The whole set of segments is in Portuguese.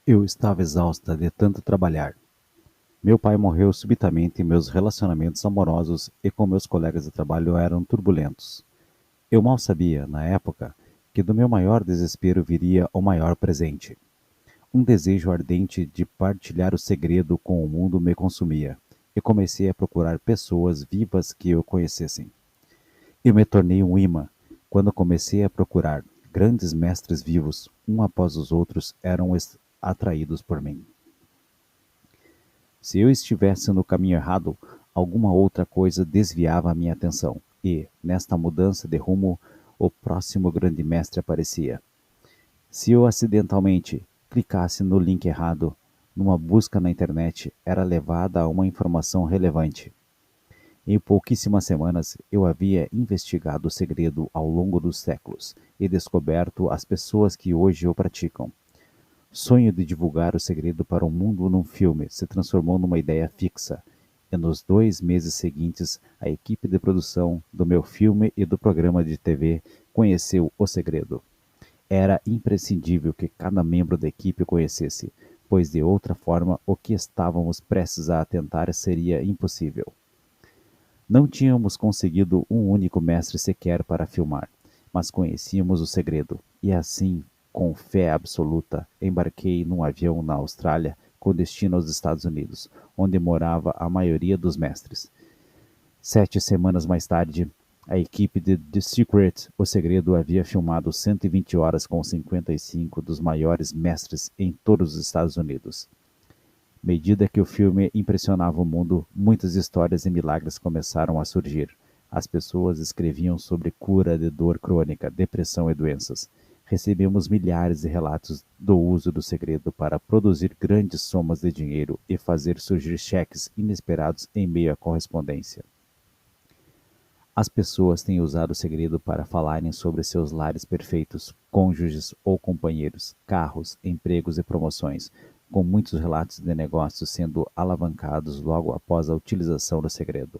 Eu estava exausta de tanto trabalhar. Meu pai morreu subitamente e meus relacionamentos amorosos e com meus colegas de trabalho eram turbulentos. Eu mal sabia, na época, que do meu maior desespero viria o maior presente. Um desejo ardente de partilhar o segredo com o mundo me consumia, e comecei a procurar pessoas vivas que o conhecessem. Eu me tornei um imã. Quando comecei a procurar grandes mestres vivos, um após os outros eram atraídos por mim. Se eu estivesse no caminho errado, alguma outra coisa desviava a minha atenção, e, nesta mudança de rumo, o próximo grande mestre aparecia. Se eu acidentalmente clicasse no link errado, numa busca na internet, era levada a uma informação relevante. Em pouquíssimas semanas, eu havia investigado o segredo ao longo dos séculos e descoberto as pessoas que hoje o praticam. Sonho de divulgar o segredo para o mundo num filme se transformou numa ideia fixa, e nos 2 meses seguintes, a equipe de produção do meu filme e do programa de TV conheceu o segredo. Era imprescindível que cada membro da equipe o conhecesse, pois de outra forma o que estávamos prestes a tentar seria impossível. Não tínhamos conseguido um único mestre sequer para filmar, mas conhecíamos o segredo, e assim, com fé absoluta, embarquei num avião na Austrália com destino aos Estados Unidos, onde morava a maioria dos mestres. 7 semanas mais tarde, a equipe de The Secret, O Segredo, havia filmado 120 horas com 55 dos maiores mestres em todos os Estados Unidos. Medida que o filme impressionava o mundo, muitas histórias e milagres começaram a surgir. As pessoas escreviam sobre cura de dor crônica, depressão e doenças. Recebemos milhares de relatos do uso do segredo para produzir grandes somas de dinheiro e fazer surgir cheques inesperados em meio à correspondência. As pessoas têm usado o segredo para falarem sobre seus lares perfeitos, cônjuges ou companheiros, carros, empregos e promoções, com muitos relatos de negócios sendo alavancados logo após a utilização do segredo.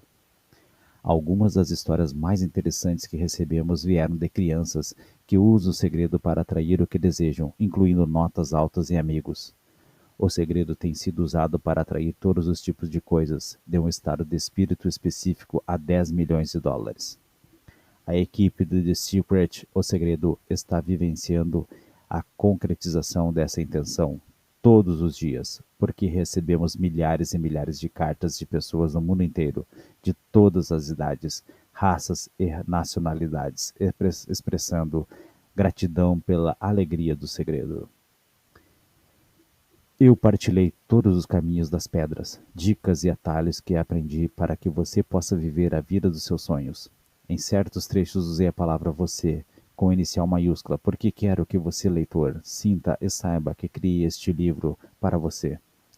Algumas das histórias mais interessantes que recebemos vieram de crianças que usam o segredo para atrair o que desejam, incluindo notas altas e amigos. O segredo tem sido usado para atrair todos os tipos de coisas, de um estado de espírito específico a 10 milhões de dólares. A equipe de The Secret, O Segredo, está vivenciando a concretização dessa intenção todos os dias, porque recebemos milhares e milhares de cartas de pessoas no mundo inteiro, de todas as idades, raças e nacionalidades, expressando gratidão pela alegria do segredo. Eu partilhei todos os caminhos das pedras, dicas e atalhos que aprendi para que você possa viver a vida dos seus sonhos. Em certos trechos usei a palavra você, com inicial maiúscula, porque quero que você, leitor, sinta e saiba que criei este livro para você.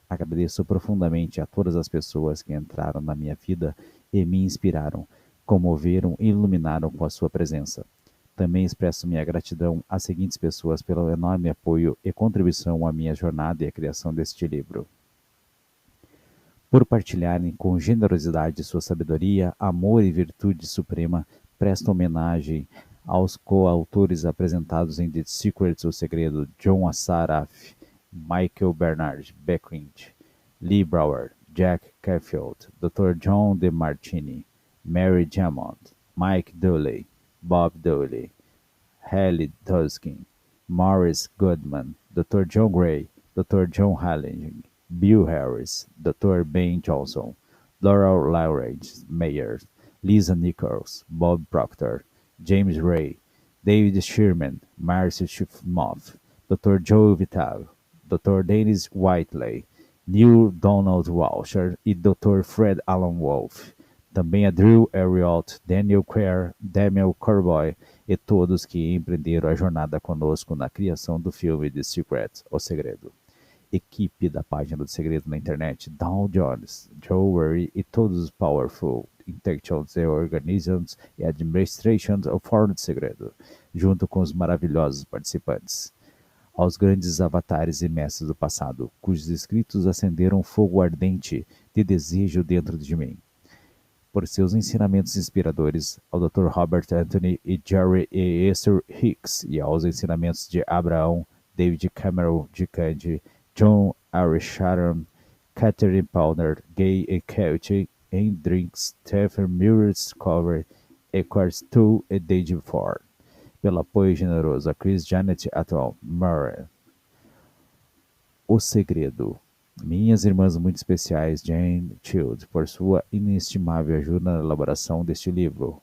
Agradeço profundamente a todas as pessoas que entraram na minha vida e me inspiraram, comoveram e iluminaram com a sua presença. Também expresso minha gratidão às seguintes pessoas pelo enorme apoio e contribuição à minha jornada e à criação deste livro. Por partilharem com generosidade sua sabedoria, amor e virtude suprema, presto homenagem aos coautores apresentados em The Secret, O Segredo, John Assaraf, Michael Bernard Beckwith, Lee Brower, Jack Canfield, Dr. John DeMartini, Mary Diamond, Mike Dooley, Bob Dooley, Hallie Tuskin, Morris Goodman, Dr. John Gray, Dr. John Halling, Bill Harris, Dr. Ben Johnson, Laurel Lawrence Mayer, Lisa Nichols, Bob Proctor, James Ray, David Sherman, Marcy Schiffmoff, Dr. Joe Vital, Dr. Dennis Whiteley, Neil Donald Walsher e Dr. Fred Alan Wolfe. Também a Drew Ariott, Daniel Kerr, Daniel Corboy e todos que empreenderam a jornada conosco na criação do filme The Secret, O Segredo. Equipe da página do Segredo na internet, Dow Jones, Joe Worry e todos os Powerful Intellectuals e Organizations e Administrations of Fórum do Segredo, junto com os maravilhosos participantes. Aos grandes avatares e mestres do passado, cujos escritos acenderam um fogo ardente de desejo dentro de mim. Por seus ensinamentos inspiradores, ao Dr. Robert Anthony e Jerry E. Esther Hicks e aos ensinamentos de Abraão, David Cameron de Candy, John R. Sharon, Catherine Palmer, Gay e Kelty, Hendrix, Stephen Miller Discovery, Equals 2 e David Ford. Pelo apoio generoso a Chris Janet Atom Murray. O Segredo. Minhas irmãs muito especiais, Jane Child, por sua inestimável ajuda na elaboração deste livro.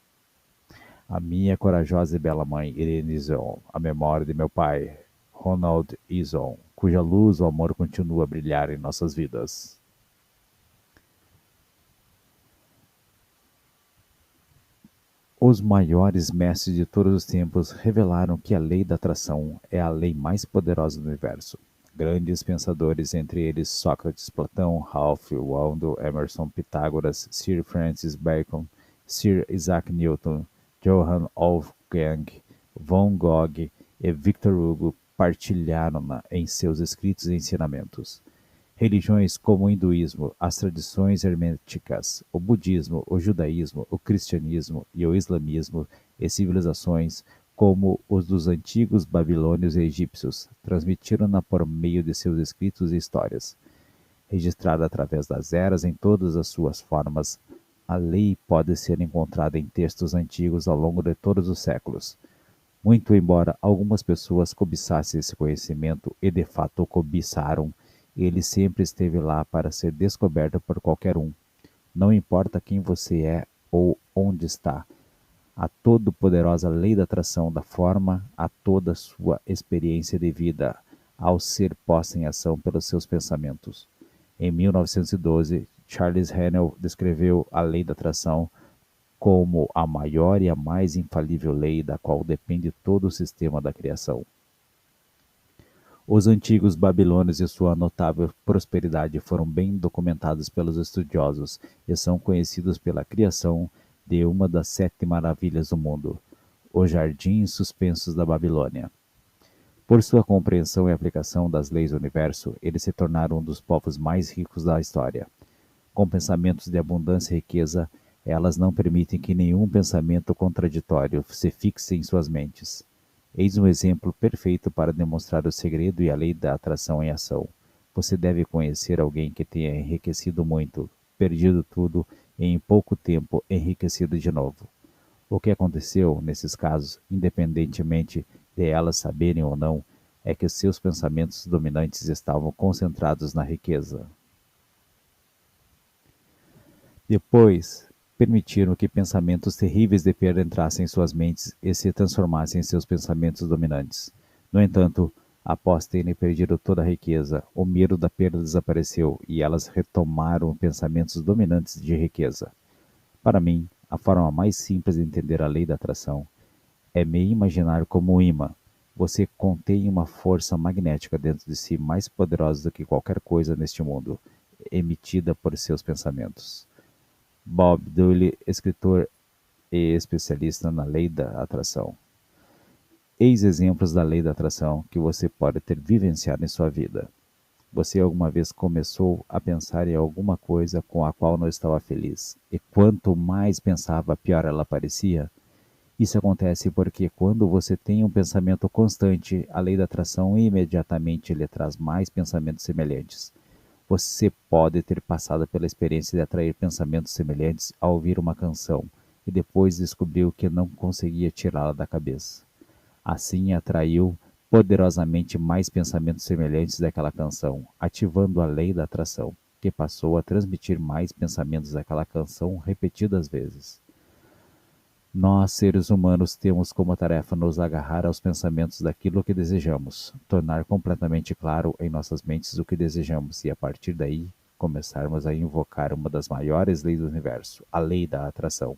A minha corajosa e bela mãe, Irene Izon, a memória de meu pai, Ronald Izon, cuja luz o amor continua a brilhar em nossas vidas. Os maiores mestres de todos os tempos revelaram que a lei da atração é a lei mais poderosa do universo. Grandes pensadores, entre eles Sócrates, Platão, Ralph Waldo Emerson, Pitágoras, Sir Francis Bacon, Sir Isaac Newton, Johann Wolfgang von Gogh e Victor Hugo partilharam-na em seus escritos e ensinamentos. Religiões como o hinduísmo, as tradições herméticas, o budismo, o judaísmo, o cristianismo e o islamismo, e civilizações como os dos antigos babilônios e egípcios, transmitiram-na por meio de seus escritos e histórias. Registrada através das eras em todas as suas formas, a lei pode ser encontrada em textos antigos ao longo de todos os séculos. Muito embora algumas pessoas cobiçassem esse conhecimento e de fato o cobiçaram, ele sempre esteve lá para ser descoberto por qualquer um. Não importa quem você é ou onde está. A todo-poderosa lei da atração da forma a toda sua experiência de vida ao ser posta em ação pelos seus pensamentos. Em 1912, Charles Haanel descreveu a lei da atração como a maior e a mais infalível lei da qual depende todo o sistema da criação. Os antigos babilônios e sua notável prosperidade foram bem documentados pelos estudiosos e são conhecidos pela criação de uma das 7 maravilhas do mundo, os Jardins Suspensos da Babilônia. Por sua compreensão e aplicação das leis do universo, eles se tornaram um dos povos mais ricos da história. Com pensamentos de abundância e riqueza, elas não permitem que nenhum pensamento contraditório se fixe em suas mentes. Eis um exemplo perfeito para demonstrar o segredo e a lei da atração em ação. Você deve conhecer alguém que tenha enriquecido muito, perdido tudo e em pouco tempo enriquecido de novo. O que aconteceu, nesses casos, independentemente de elas saberem ou não, é que seus pensamentos dominantes estavam concentrados na riqueza. Depois, permitiram que pensamentos terríveis de perda entrassem em suas mentes e se transformassem em seus pensamentos dominantes. No entanto, após terem perdido toda a riqueza, o medo da perda desapareceu e elas retomaram pensamentos dominantes de riqueza. Para mim, a forma mais simples de entender a lei da atração é me imaginar como um imã. Você contém uma força magnética dentro de si mais poderosa do que qualquer coisa neste mundo, emitida por seus pensamentos. Bob Doyle, escritor e especialista na lei da atração. Eis exemplos da lei da atração que você pode ter vivenciado em sua vida. Você alguma vez começou a pensar em alguma coisa com a qual não estava feliz, e quanto mais pensava, pior ela parecia? Isso acontece porque quando você tem um pensamento constante, a lei da atração imediatamente lhe traz mais pensamentos semelhantes. Você pode ter passado pela experiência de atrair pensamentos semelhantes ao ouvir uma canção e depois descobriu que não conseguia tirá-la da cabeça. Assim atraiu poderosamente mais pensamentos semelhantes daquela canção, ativando a lei da atração, que passou a transmitir mais pensamentos daquela canção repetidas vezes. Nós, seres humanos, temos como tarefa nos agarrar aos pensamentos daquilo que desejamos, tornar completamente claro em nossas mentes o que desejamos e, a partir daí, começarmos a invocar uma das maiores leis do universo, a lei da atração.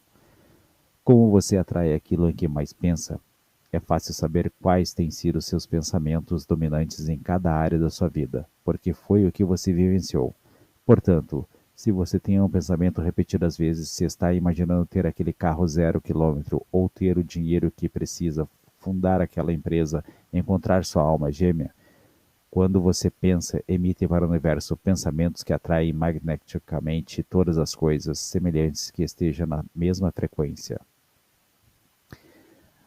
Como você atrai aquilo em que mais pensa? É fácil saber quais têm sido seus pensamentos dominantes em cada área da sua vida, porque foi o que você vivenciou. Portanto, se você tem um pensamento repetidas vezes, se está imaginando ter aquele carro 0 km ou ter o dinheiro que precisa, fundar aquela empresa, encontrar sua alma gêmea, quando você pensa, emite para o universo pensamentos que atraem magneticamente todas as coisas semelhantes que estejam na mesma frequência.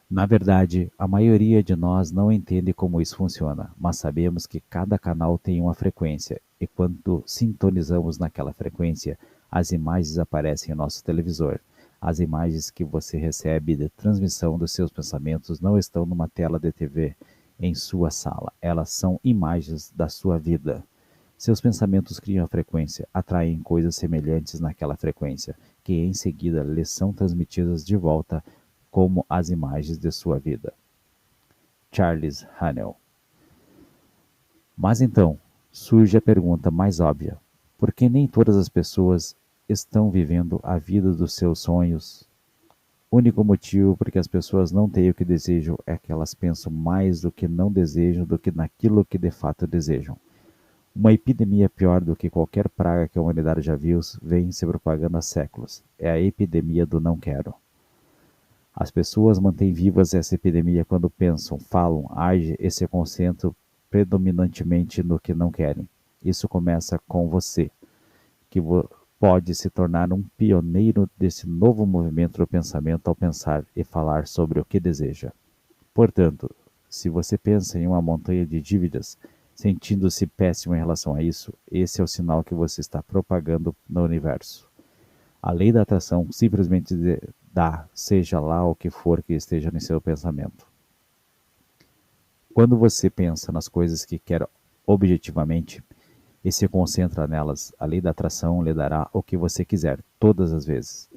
Na verdade, a maioria de nós não entende como isso funciona, mas sabemos que cada canal tem uma frequência, e quando sintonizamos naquela frequência, as imagens aparecem em nosso televisor. As imagens que você recebe de transmissão dos seus pensamentos não estão numa tela de TV em sua sala, elas são imagens da sua vida. Seus pensamentos criam a frequência, atraem coisas semelhantes naquela frequência, que em seguida lhes são transmitidas de volta como as imagens de sua vida. Charles Hannell. Mas então, surge a pergunta mais óbvia: por que nem todas as pessoas estão vivendo a vida dos seus sonhos? O único motivo por que as pessoas não têm o que desejam é que elas pensam mais do que não desejam do que naquilo que de fato desejam. Uma epidemia pior do que qualquer praga que a humanidade já viu vem se propagando há séculos. É a epidemia do não quero. As pessoas mantêm vivas essa epidemia quando pensam, falam, agem e se concentram predominantemente no que não querem. Isso começa com você, que pode se tornar um pioneiro desse novo movimento do pensamento ao pensar e falar sobre o que deseja. Portanto, se você pensa em uma montanha de dívidas, sentindo-se péssimo em relação a isso, esse é o sinal que você está propagando no universo. A lei da atração simplesmente dá, seja lá o que for que esteja no seu pensamento. Quando você pensa nas coisas que quer objetivamente e se concentra nelas, a lei da atração lhe dará o que você quiser, todas as vezes.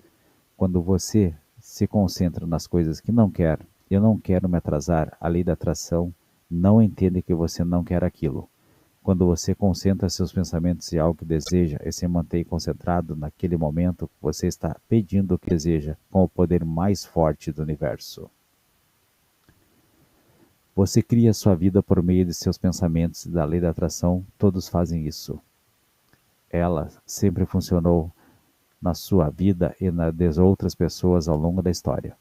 Quando você se concentra nas coisas que não quer, eu não quero me atrasar, a lei da atração não entende que você não quer aquilo. Quando você concentra seus pensamentos em algo que deseja e se mantém concentrado naquele momento, você está pedindo o que deseja com o poder mais forte do universo. Você cria sua vida por meio de seus pensamentos e da lei da atração, todos fazem isso. Ela sempre funcionou na sua vida e na das outras pessoas ao longo da história.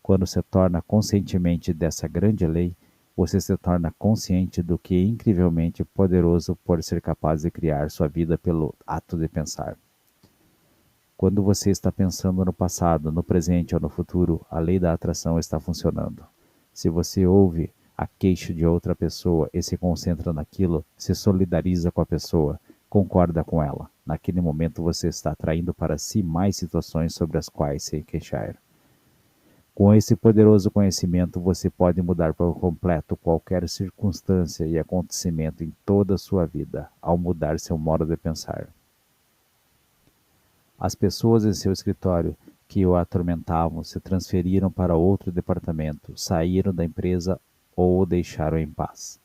Quando se torna conscientemente dessa grande lei, você se torna consciente do que é incrivelmente poderoso por ser capaz de criar sua vida pelo ato de pensar. Quando você está pensando no passado, no presente ou no futuro, a lei da atração está funcionando. Se você ouve a queixa de outra pessoa e se concentra naquilo, se solidariza com a pessoa, concorda com ela. Naquele momento você está atraindo para si mais situações sobre as quais se queixar. Com esse poderoso conhecimento, você pode mudar por completo qualquer circunstância e acontecimento em toda a sua vida, ao mudar seu modo de pensar. As pessoas em seu escritório que o atormentavam se transferiram para outro departamento, saíram da empresa ou o deixaram em paz.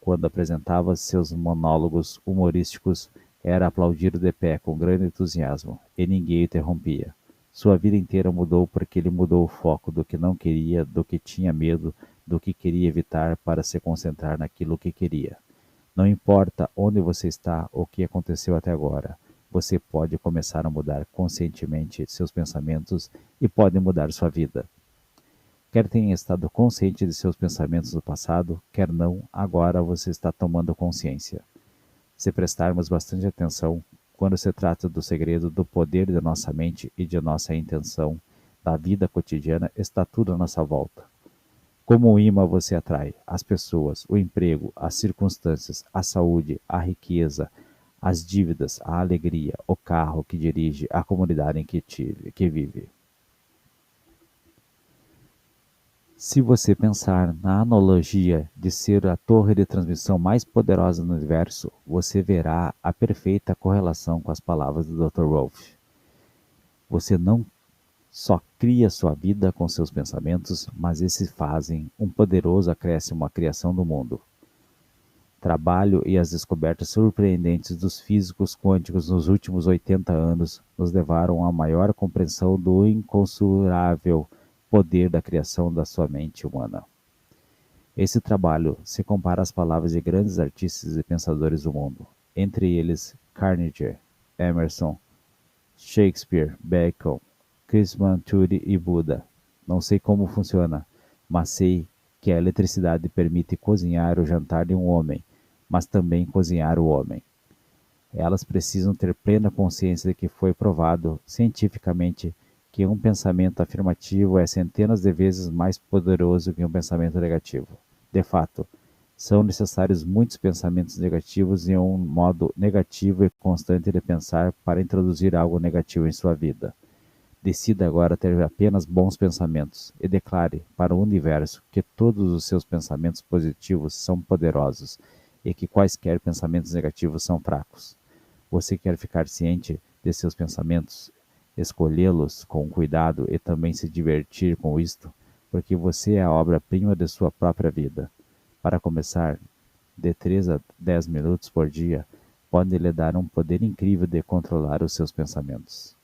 Quando apresentava seus monólogos humorísticos, era aplaudido de pé com grande entusiasmo, e ninguém o interrompia. Sua vida inteira mudou porque ele mudou o foco do que não queria, do que tinha medo, do que queria evitar para se concentrar naquilo que queria. Não importa onde você está ou o que aconteceu até agora, você pode começar a mudar conscientemente seus pensamentos e pode mudar sua vida. Quer tenha estado consciente de seus pensamentos no passado, quer não, agora você está tomando consciência. Se prestarmos bastante atenção, quando se trata do segredo do poder de nossa mente e de nossa intenção, da vida cotidiana, está tudo à nossa volta. Como um imã você atrai as pessoas, o emprego, as circunstâncias, a saúde, a riqueza, as dívidas, a alegria, o carro que dirige, a comunidade em que vive. Se você pensar na analogia de ser a torre de transmissão mais poderosa no universo, você verá a perfeita correlação com as palavras do Dr. Rolf. Você não só cria sua vida com seus pensamentos, mas esses fazem um poderoso acréscimo à criação do mundo. Trabalho e as descobertas surpreendentes dos físicos quânticos nos últimos 80 anos nos levaram à maior compreensão do inconsurável poder da criação da sua mente humana. Esse trabalho se compara às palavras de grandes artistas e pensadores do mundo, entre eles Carnegie, Emerson, Shakespeare, Bacon, Krishnamurti e Buda. Não sei como funciona, mas sei que a eletricidade permite cozinhar o jantar de um homem, mas também cozinhar o homem. Elas precisam ter plena consciência de que foi provado cientificamente que um pensamento afirmativo é centenas de vezes mais poderoso que um pensamento negativo. De fato, são necessários muitos pensamentos negativos e um modo negativo e constante de pensar para introduzir algo negativo em sua vida. Decida agora ter apenas bons pensamentos e declare para o universo que todos os seus pensamentos positivos são poderosos e que quaisquer pensamentos negativos são fracos. Você quer ficar ciente de seus pensamentos, escolhê-los com cuidado e também se divertir com isto, porque você é a obra-prima de sua própria vida. Para começar, de 3 a 10 minutos por dia, pode lhe dar um poder incrível de controlar os seus pensamentos.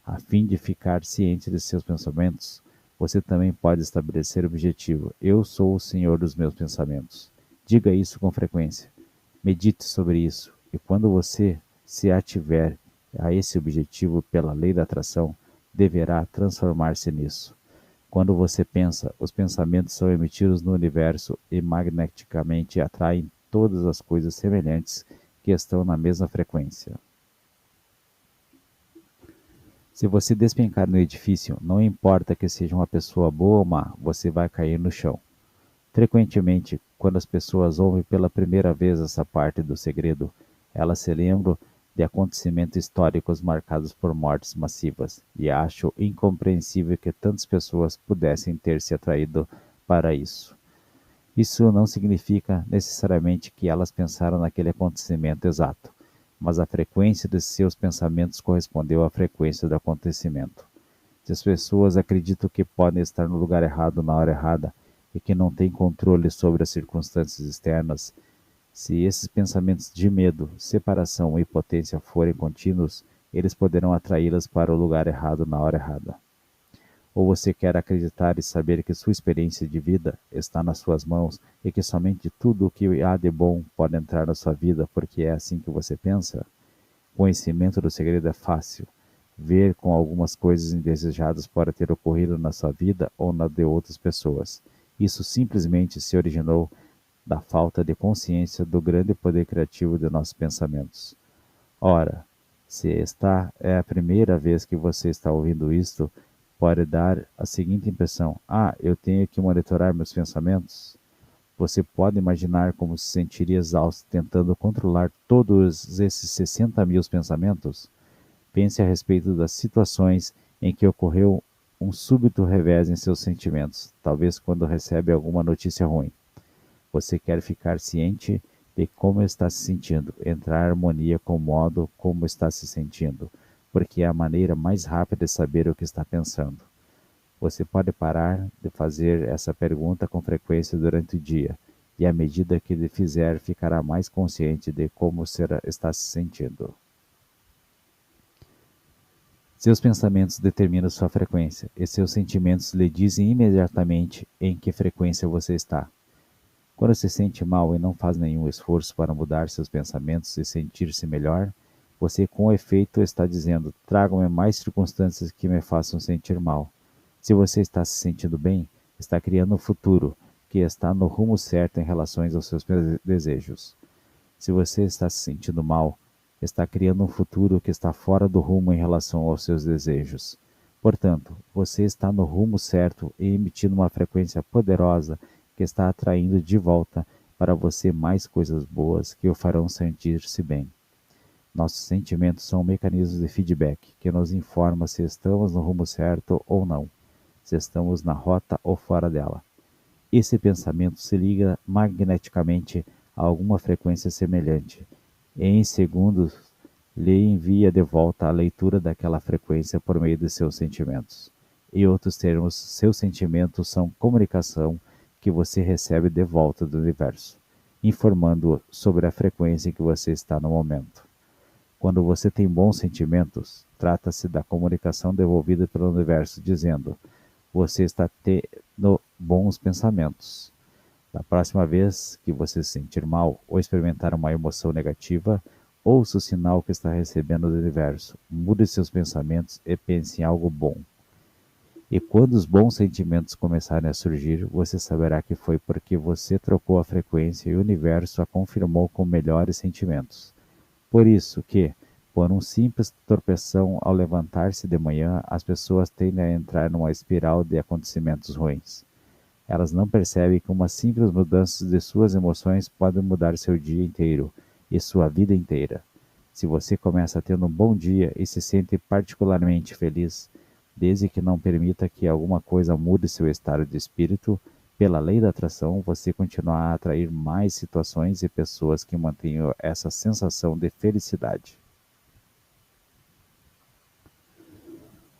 A fim de ficar ciente de seus pensamentos, você também pode estabelecer o objetivo: eu sou o senhor dos meus pensamentos. Diga isso com frequência. Medite sobre isso, e quando você se ativer a esse objetivo pela lei da atração, deverá transformar-se nisso. Quando você pensa, os pensamentos são emitidos no universo e magneticamente atraem todas as coisas semelhantes que estão na mesma frequência. Se você despencar no edifício, não importa que seja uma pessoa boa ou má, você vai cair no chão. Frequentemente, quando as pessoas ouvem pela primeira vez essa parte do segredo, elas se lembram de acontecimentos históricos marcados por mortes massivas e acham incompreensível que tantas pessoas pudessem ter se atraído para isso. Isso não significa necessariamente que elas pensaram naquele acontecimento exato, mas a frequência de seus pensamentos correspondeu à frequência do acontecimento. Se as pessoas acreditam que podem estar no lugar errado na hora errada e que não têm controle sobre as circunstâncias externas, se esses pensamentos de medo, separação e potência forem contínuos, eles poderão atraí-las para o lugar errado na hora errada. Ou você quer acreditar e saber que sua experiência de vida está nas suas mãos e que somente tudo o que há de bom pode entrar na sua vida porque é assim que você pensa? O conhecimento do segredo é fácil. Ver com algumas coisas indesejadas pode ter ocorrido na sua vida ou na de outras pessoas. Isso simplesmente se originou da falta de consciência do grande poder criativo de nossos pensamentos. Ora, se esta é a primeira vez que você está ouvindo isto, pode dar a seguinte impressão: ah, eu tenho que monitorar meus pensamentos? Você pode imaginar como se sentiria exausto tentando controlar todos esses 60.000 pensamentos? Pense a respeito das situações em que ocorreu um súbito revés em seus sentimentos, talvez quando recebe alguma notícia ruim. Você quer ficar ciente de como está se sentindo, entrar em harmonia com o modo como está se sentindo, porque é a maneira mais rápida de saber o que está pensando. Você pode parar de fazer essa pergunta com frequência durante o dia, e à medida que ele fizer, ficará mais consciente de como está se sentindo. Seus pensamentos determinam sua frequência, e seus sentimentos lhe dizem imediatamente em que frequência você está. Quando se sente mal e não faz nenhum esforço para mudar seus pensamentos e sentir-se melhor, você com efeito está dizendo: tragam-me mais circunstâncias que me façam sentir mal. Se você está se sentindo bem, está criando um futuro que está no rumo certo em relação aos seus desejos. Se você está se sentindo mal, está criando um futuro que está fora do rumo em relação aos seus desejos. Portanto, você está no rumo certo e emitindo uma frequência poderosa que está atraindo de volta para você mais coisas boas que o farão sentir-se bem. Nossos sentimentos são mecanismos de feedback que nos informam se estamos no rumo certo ou não, se estamos na rota ou fora dela. Esse pensamento se liga magneticamente a alguma frequência semelhante, e em segundos lhe envia de volta a leitura daquela frequência por meio de seus sentimentos. Em outros termos, seus sentimentos são comunicação que você recebe de volta do universo, informando-o sobre a frequência em que você está no momento. Quando você tem bons sentimentos, trata-se da comunicação devolvida pelo universo, dizendo: você está tendo bons pensamentos. Da próxima vez que você se sentir mal ou experimentar uma emoção negativa, ouça o sinal que está recebendo do universo, mude seus pensamentos e pense em algo bom. E quando os bons sentimentos começarem a surgir, você saberá que foi porque você trocou a frequência e o universo a confirmou com melhores sentimentos. Por isso que, Por um simples tropeção ao levantar-se de manhã, as pessoas tendem a entrar numa espiral de acontecimentos ruins. Elas não percebem que uma simples mudança de suas emoções pode mudar seu dia inteiro e sua vida inteira. Se você começa tendo um bom dia e se sente particularmente feliz, desde que não permita que alguma coisa mude seu estado de espírito, pela lei da atração, você continuará a atrair mais situações e pessoas que mantenham essa sensação de felicidade.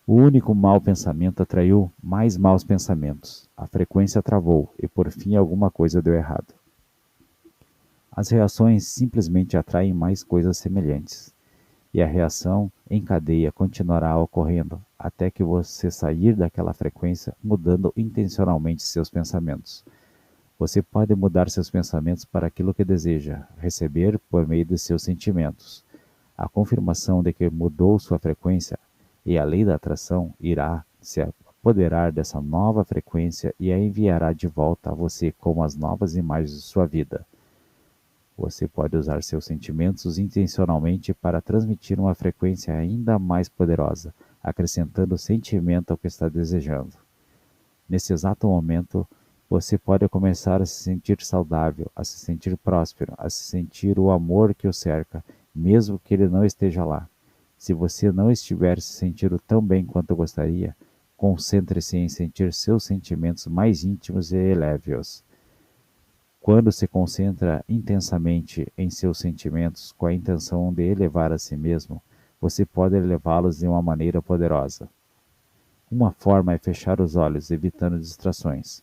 O único mau pensamento atraiu mais maus pensamentos. A frequência travou e por fim alguma coisa deu errado. As reações simplesmente atraem mais coisas semelhantes, e a reação em cadeia continuará ocorrendo até que você sair daquela frequência, mudando intencionalmente seus pensamentos. Você pode mudar seus pensamentos para aquilo que deseja receber por meio de seus sentimentos. A confirmação de que mudou sua frequência e a lei da atração irá se apoderar dessa nova frequência e a enviará de volta a você como as novas imagens de sua vida. Você pode usar seus sentimentos intencionalmente para transmitir uma frequência ainda mais poderosa, acrescentando sentimento ao que está desejando. Nesse exato momento, você pode começar a se sentir saudável, a se sentir próspero, a se sentir o amor que o cerca, mesmo que ele não esteja lá. Se você não estiver se sentindo tão bem quanto gostaria, concentre-se em sentir seus sentimentos mais íntimos e eleve-os. Quando se concentra intensamente em seus sentimentos com a intenção de elevar a si mesmo, você pode elevá-los de uma maneira poderosa. Uma forma é fechar os olhos, evitando distrações.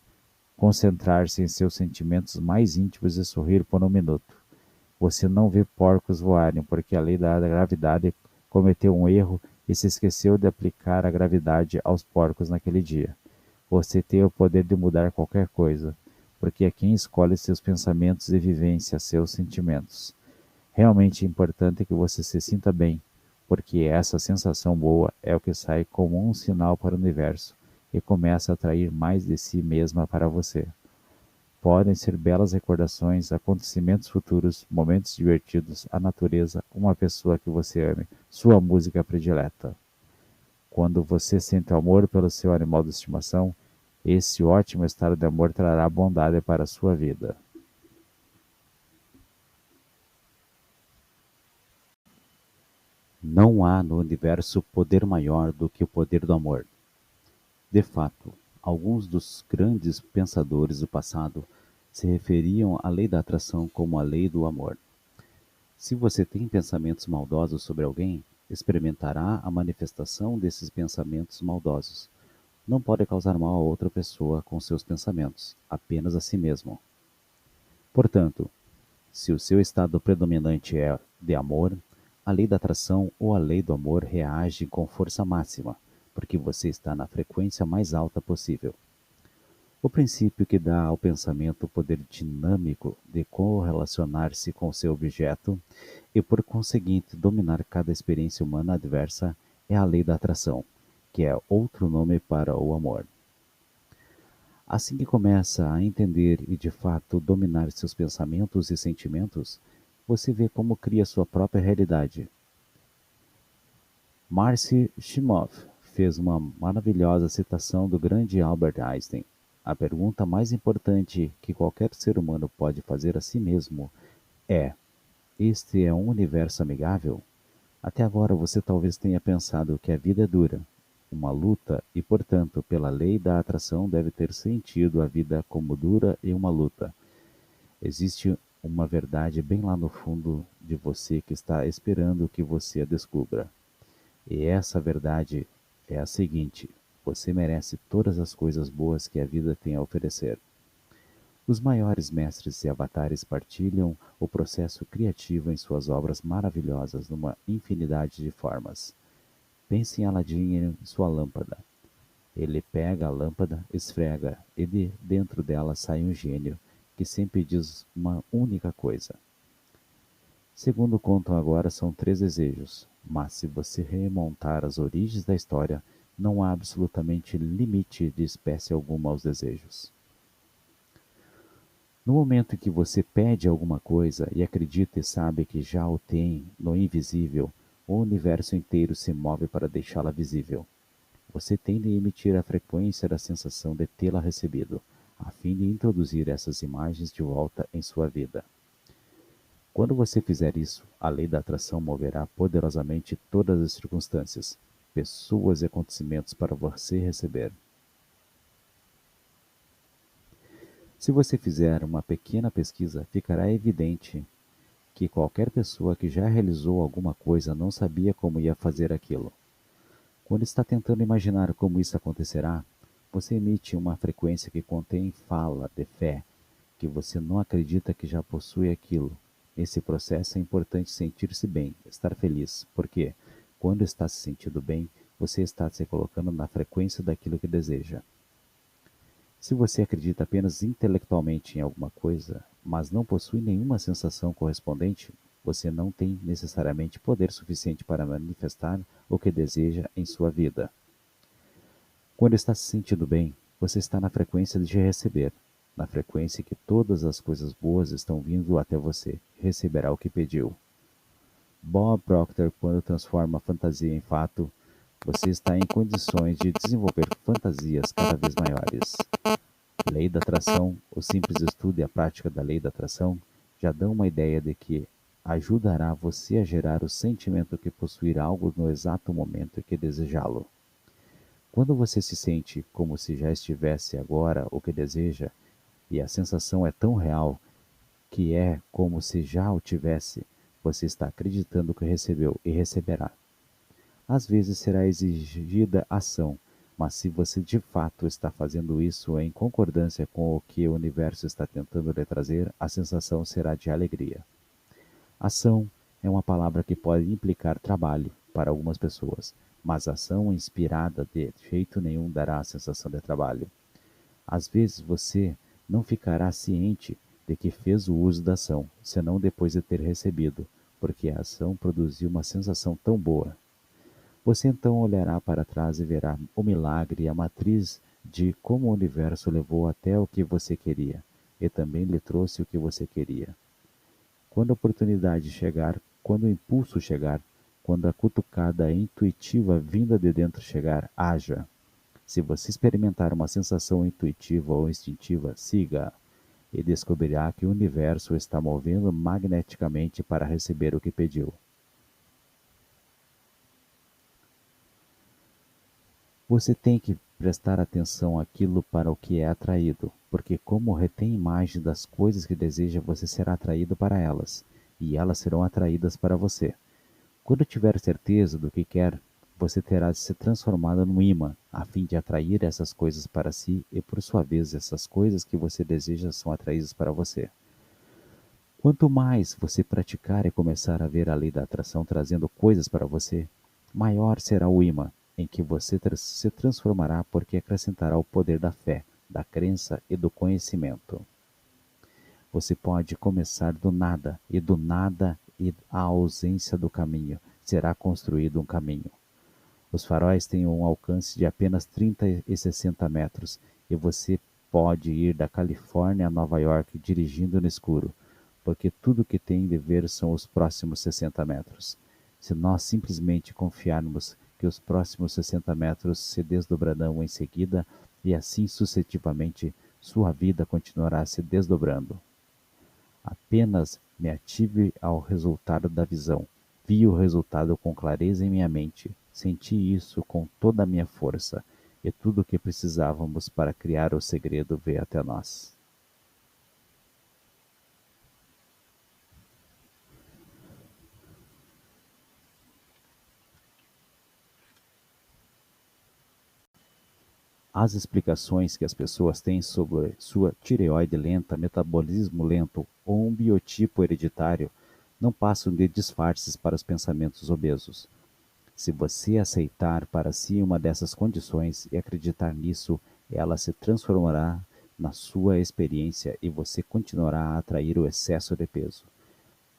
Concentrar-se em seus sentimentos mais íntimos e sorrir por um minuto. Você não vê porcos voarem porque a lei da gravidade cometeu um erro e se esqueceu de aplicar a gravidade aos porcos naquele dia. Você tem o poder de mudar qualquer coisa, porque é quem escolhe seus pensamentos e vivencia seus sentimentos. Realmente importante que você se sinta bem, porque essa sensação boa é o que sai como um sinal para o universo e começa a atrair mais de si mesma para você. Podem ser belas recordações, acontecimentos futuros, momentos divertidos, a natureza, uma pessoa que você ame, sua música predileta. Quando você sente amor pelo seu animal de estimação, esse ótimo estado de amor trará bondade para a sua vida. Não há no universo poder maior do que o poder do amor. De fato, alguns dos grandes pensadores do passado se referiam à lei da atração como a lei do amor. Se você tem pensamentos maldosos sobre alguém, experimentará a manifestação desses pensamentos maldosos. Não pode causar mal a outra pessoa com seus pensamentos, apenas a si mesmo. Portanto, se o seu estado predominante é de amor, a lei da atração ou a lei do amor reage com força máxima, porque você está na frequência mais alta possível. O princípio que dá ao pensamento o poder dinâmico de correlacionar-se com seu objeto e, por conseguinte, dominar cada experiência humana adversa é a lei da atração, que é outro nome para o amor. Assim que começa a entender e de fato dominar seus pensamentos e sentimentos, você vê como cria sua própria realidade. Marcy Shimoff fez uma maravilhosa citação do grande Albert Einstein. A pergunta mais importante que qualquer ser humano pode fazer a si mesmo é: este é um universo amigável? Até agora você talvez tenha pensado que a vida é dura, uma luta e, portanto, pela lei da atração deve ter sentido a vida como dura e uma luta. Existe uma verdade bem lá no fundo de você que está esperando que você a descubra. E essa verdade é a seguinte: você merece todas as coisas boas que a vida tem a oferecer. Os maiores mestres e avatares partilham o processo criativo em suas obras maravilhosas numa infinidade de formas. Pense em Aladim em sua lâmpada. Ele pega a lâmpada, esfrega, e de dentro dela sai um gênio que sempre diz uma única coisa. Segundo contam agora, são 3 desejos, mas se você remontar às origens da história, não há absolutamente limite de espécie alguma aos desejos. No momento em que você pede alguma coisa e acredita e sabe que já o tem no invisível, o universo inteiro se move para deixá-la visível. Você tende a emitir a frequência da sensação de tê-la recebido, a fim de introduzir essas imagens de volta em sua vida. Quando você fizer isso, a lei da atração moverá poderosamente todas as circunstâncias, pessoas e acontecimentos para você receber. Se você fizer uma pequena pesquisa, ficará evidente que qualquer pessoa que já realizou alguma coisa não sabia como ia fazer aquilo. Quando está tentando imaginar como isso acontecerá, você emite uma frequência que contém fala de fé, que você não acredita que já possui aquilo. Nesse processo é importante sentir-se bem, estar feliz, porque, quando está se sentindo bem, você está se colocando na frequência daquilo que deseja. Se você acredita apenas intelectualmente em alguma coisa, mas não possui nenhuma sensação correspondente, você não tem necessariamente poder suficiente para manifestar o que deseja em sua vida. Quando está se sentindo bem, você está na frequência de receber, na frequência que todas as coisas boas estão vindo até você, receberá o que pediu. Bob Proctor, quando transforma a fantasia em fato, você está em condições de desenvolver fantasias cada vez maiores. Lei da atração, o simples estudo e a prática da lei da atração já dão uma ideia de que ajudará você a gerar o sentimento que possuir algo no exato momento em que desejá-lo. Quando você se sente como se já estivesse agora o que deseja, e a sensação é tão real que é como se já o tivesse, você está acreditando que recebeu e receberá. Às vezes será exigida ação, mas se você de fato está fazendo isso em concordância com o que o universo está tentando lhe trazer, a sensação será de alegria. Ação é uma palavra que pode implicar trabalho para algumas pessoas, mas ação inspirada de jeito nenhum dará a sensação de trabalho. Às vezes você não ficará ciente de que fez o uso da ação, senão depois de ter recebido, porque a ação produziu uma sensação tão boa. Você então olhará para trás e verá o milagre e a matriz de como o universo levou até o que você queria, e também lhe trouxe o que você queria. Quando a oportunidade chegar, quando o impulso chegar, quando a cutucada intuitiva vinda de dentro chegar, haja. Se você experimentar uma sensação intuitiva ou instintiva, siga e descobrirá que o universo está movendo magneticamente para receber o que pediu. Você tem que prestar atenção àquilo para o que é atraído, porque como retém imagem das coisas que deseja, você será atraído para elas, e elas serão atraídas para você. Quando tiver certeza do que quer, você terá de se transformar num imã, a fim de atrair essas coisas para si e, por sua vez, essas coisas que você deseja são atraídas para você. Quanto mais você praticar e começar a ver a lei da atração trazendo coisas para você, maior será o imã em que você se transformará, porque acrescentará o poder da fé, da crença e do conhecimento. Você pode começar do nada, e do nada e a ausência do caminho será construído um caminho. Os faróis têm um alcance de apenas 30 e 60 metros, e você pode ir da Califórnia a Nova York dirigindo no escuro, porque tudo que tem de ver são os próximos 60 metros. Se nós simplesmente confiarmos que os próximos 60 metros se desdobrarão em seguida, e assim sucessivamente, sua vida continuará se desdobrando. Apenas me ative ao resultado da visão. Vi o resultado com clareza em minha mente. Senti isso com toda a minha força, e tudo o que precisávamos para criar o segredo veio até nós. As explicações que as pessoas têm sobre sua tireoide lenta, metabolismo lento ou um biotipo hereditário não passam de disfarces para os pensamentos obesos. Se você aceitar para si uma dessas condições e acreditar nisso, ela se transformará na sua experiência e você continuará a atrair o excesso de peso.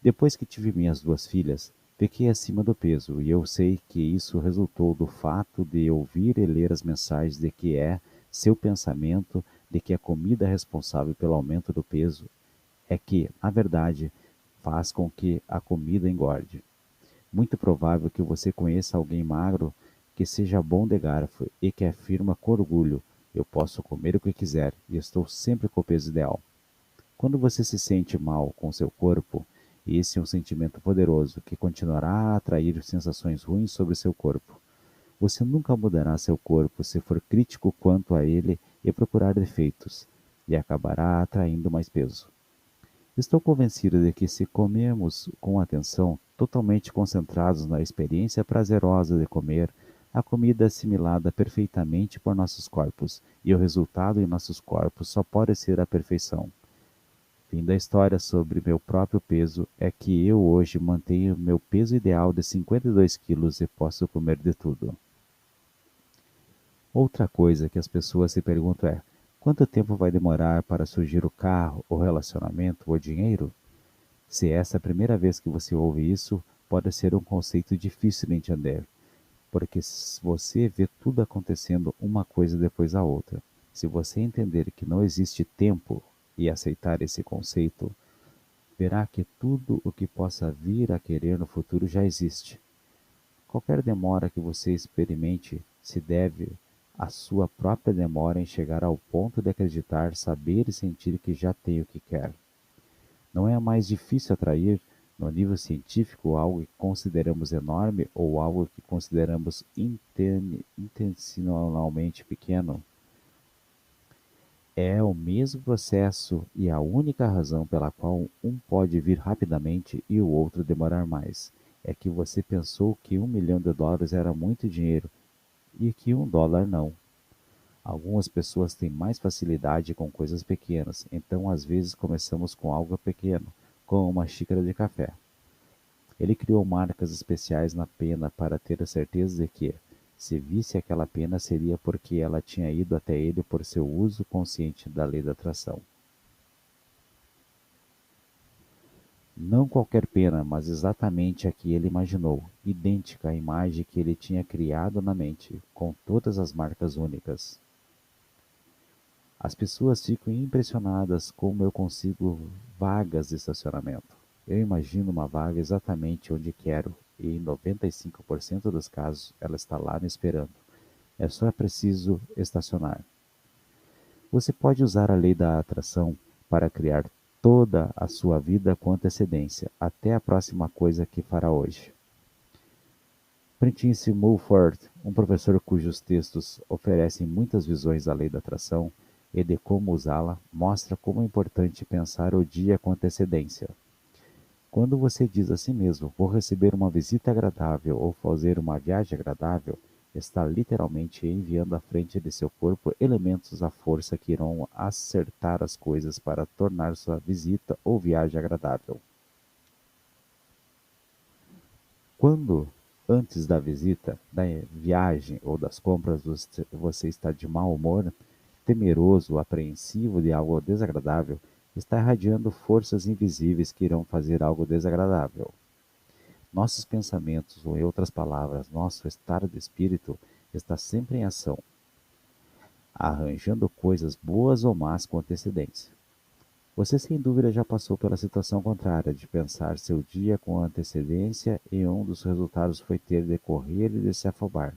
Depois que tive minhas duas filhas, fiquei acima do peso, e eu sei que isso resultou do fato de ouvir e ler as mensagens de que é seu pensamento de que a comida é responsável pelo aumento do peso é que, na verdade, faz com que a comida engorde. Muito provável que você conheça alguém magro que seja bom de garfo e que afirma com orgulho: eu posso comer o que quiser e estou sempre com o peso ideal. Quando você se sente mal com seu corpo, esse é um sentimento poderoso que continuará a atrair sensações ruins sobre seu corpo. Você nunca mudará seu corpo se for crítico quanto a ele e procurar defeitos, e acabará atraindo mais peso. Estou convencido de que se comemos com atenção, totalmente concentrados na experiência prazerosa de comer, a comida é assimilada perfeitamente por nossos corpos, e o resultado em nossos corpos só pode ser a perfeição. Fim da história sobre meu próprio peso é que eu hoje mantenho meu peso ideal de 52 quilos e posso comer de tudo. Outra coisa que as pessoas se perguntam é: quanto tempo vai demorar para surgir o carro, o relacionamento, o dinheiro? Se essa é a primeira vez que você ouve isso, pode ser um conceito difícil de entender, porque você vê tudo acontecendo uma coisa depois da outra. Se você entender que não existe tempo e aceitar esse conceito, verá que tudo o que possa vir a querer no futuro já existe. Qualquer demora que você experimente se deve à sua própria demora em chegar ao ponto de acreditar, saber e sentir que já tem o que quer. Não é mais difícil atrair, no nível científico, algo que consideramos enorme ou algo que consideramos intencionalmente pequeno? É o mesmo processo e a única razão pela qual um pode vir rapidamente e o outro demorar mais é que você pensou que US$ 1 milhão era muito dinheiro e que US$ 1 não. Algumas pessoas têm mais facilidade com coisas pequenas, então às vezes começamos com algo pequeno, como uma xícara de café. Ele criou marcas especiais na pena para ter a certeza de que, se visse aquela pena, seria porque ela tinha ido até ele por seu uso consciente da lei da atração. Não qualquer pena, mas exatamente a que ele imaginou, idêntica à imagem que ele tinha criado na mente, com todas as marcas únicas. As pessoas ficam impressionadas como eu consigo vagas de estacionamento. Eu imagino uma vaga exatamente onde quero e em 95% dos casos ela está lá me esperando. É só preciso estacionar. Você pode usar a lei da atração para criar toda a sua vida com antecedência, até a próxima coisa que fará hoje. Prince Mulford, um professor cujos textos oferecem muitas visões da lei da atração e de como usá-la, mostra como é importante pensar o dia com antecedência. Quando você diz a si mesmo: vou receber uma visita agradável ou fazer uma viagem agradável, está literalmente enviando à frente de seu corpo elementos à força que irão acertar as coisas para tornar sua visita ou viagem agradável. Quando, antes da visita, da viagem ou das compras, você está de mau humor, temeroso, apreensivo de algo desagradável, está irradiando forças invisíveis que irão fazer algo desagradável. Nossos pensamentos, ou em outras palavras, nosso estado de espírito, está sempre em ação, arranjando coisas boas ou más com antecedência. Você sem dúvida já passou pela situação contrária, de pensar seu dia com antecedência e um dos resultados foi ter de correr e de se afobar.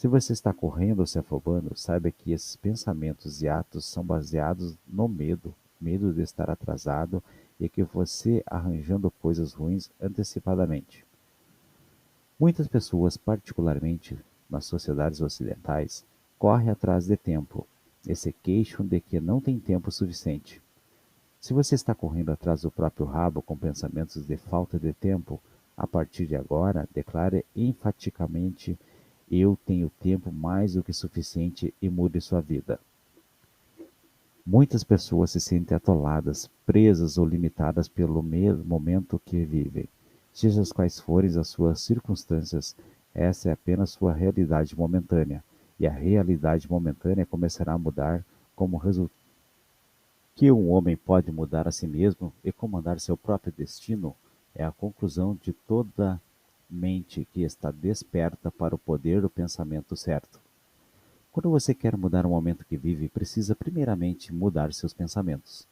Se você está correndo ou se afobando, saiba que esses pensamentos e atos são baseados no medo, medo de estar atrasado e que você arranjando coisas ruins antecipadamente. Muitas pessoas, particularmente nas sociedades ocidentais, correm atrás de tempo e se queixam de que não tem tempo suficiente. Se você está correndo atrás do próprio rabo com pensamentos de falta de tempo, a partir de agora, declare enfaticamente: eu tenho tempo mais do que suficiente e mude sua vida. Muitas pessoas se sentem atoladas, presas ou limitadas pelo momento que vivem. Seja quais forem as suas circunstâncias, essa é apenas sua realidade momentânea, e a realidade momentânea começará a mudar como resultado. Que um homem pode mudar a si mesmo e comandar seu próprio destino é a conclusão de toda mente que está desperta para o poder do pensamento certo. Quando você quer mudar o momento que vive, precisa primeiramente mudar seus pensamentos.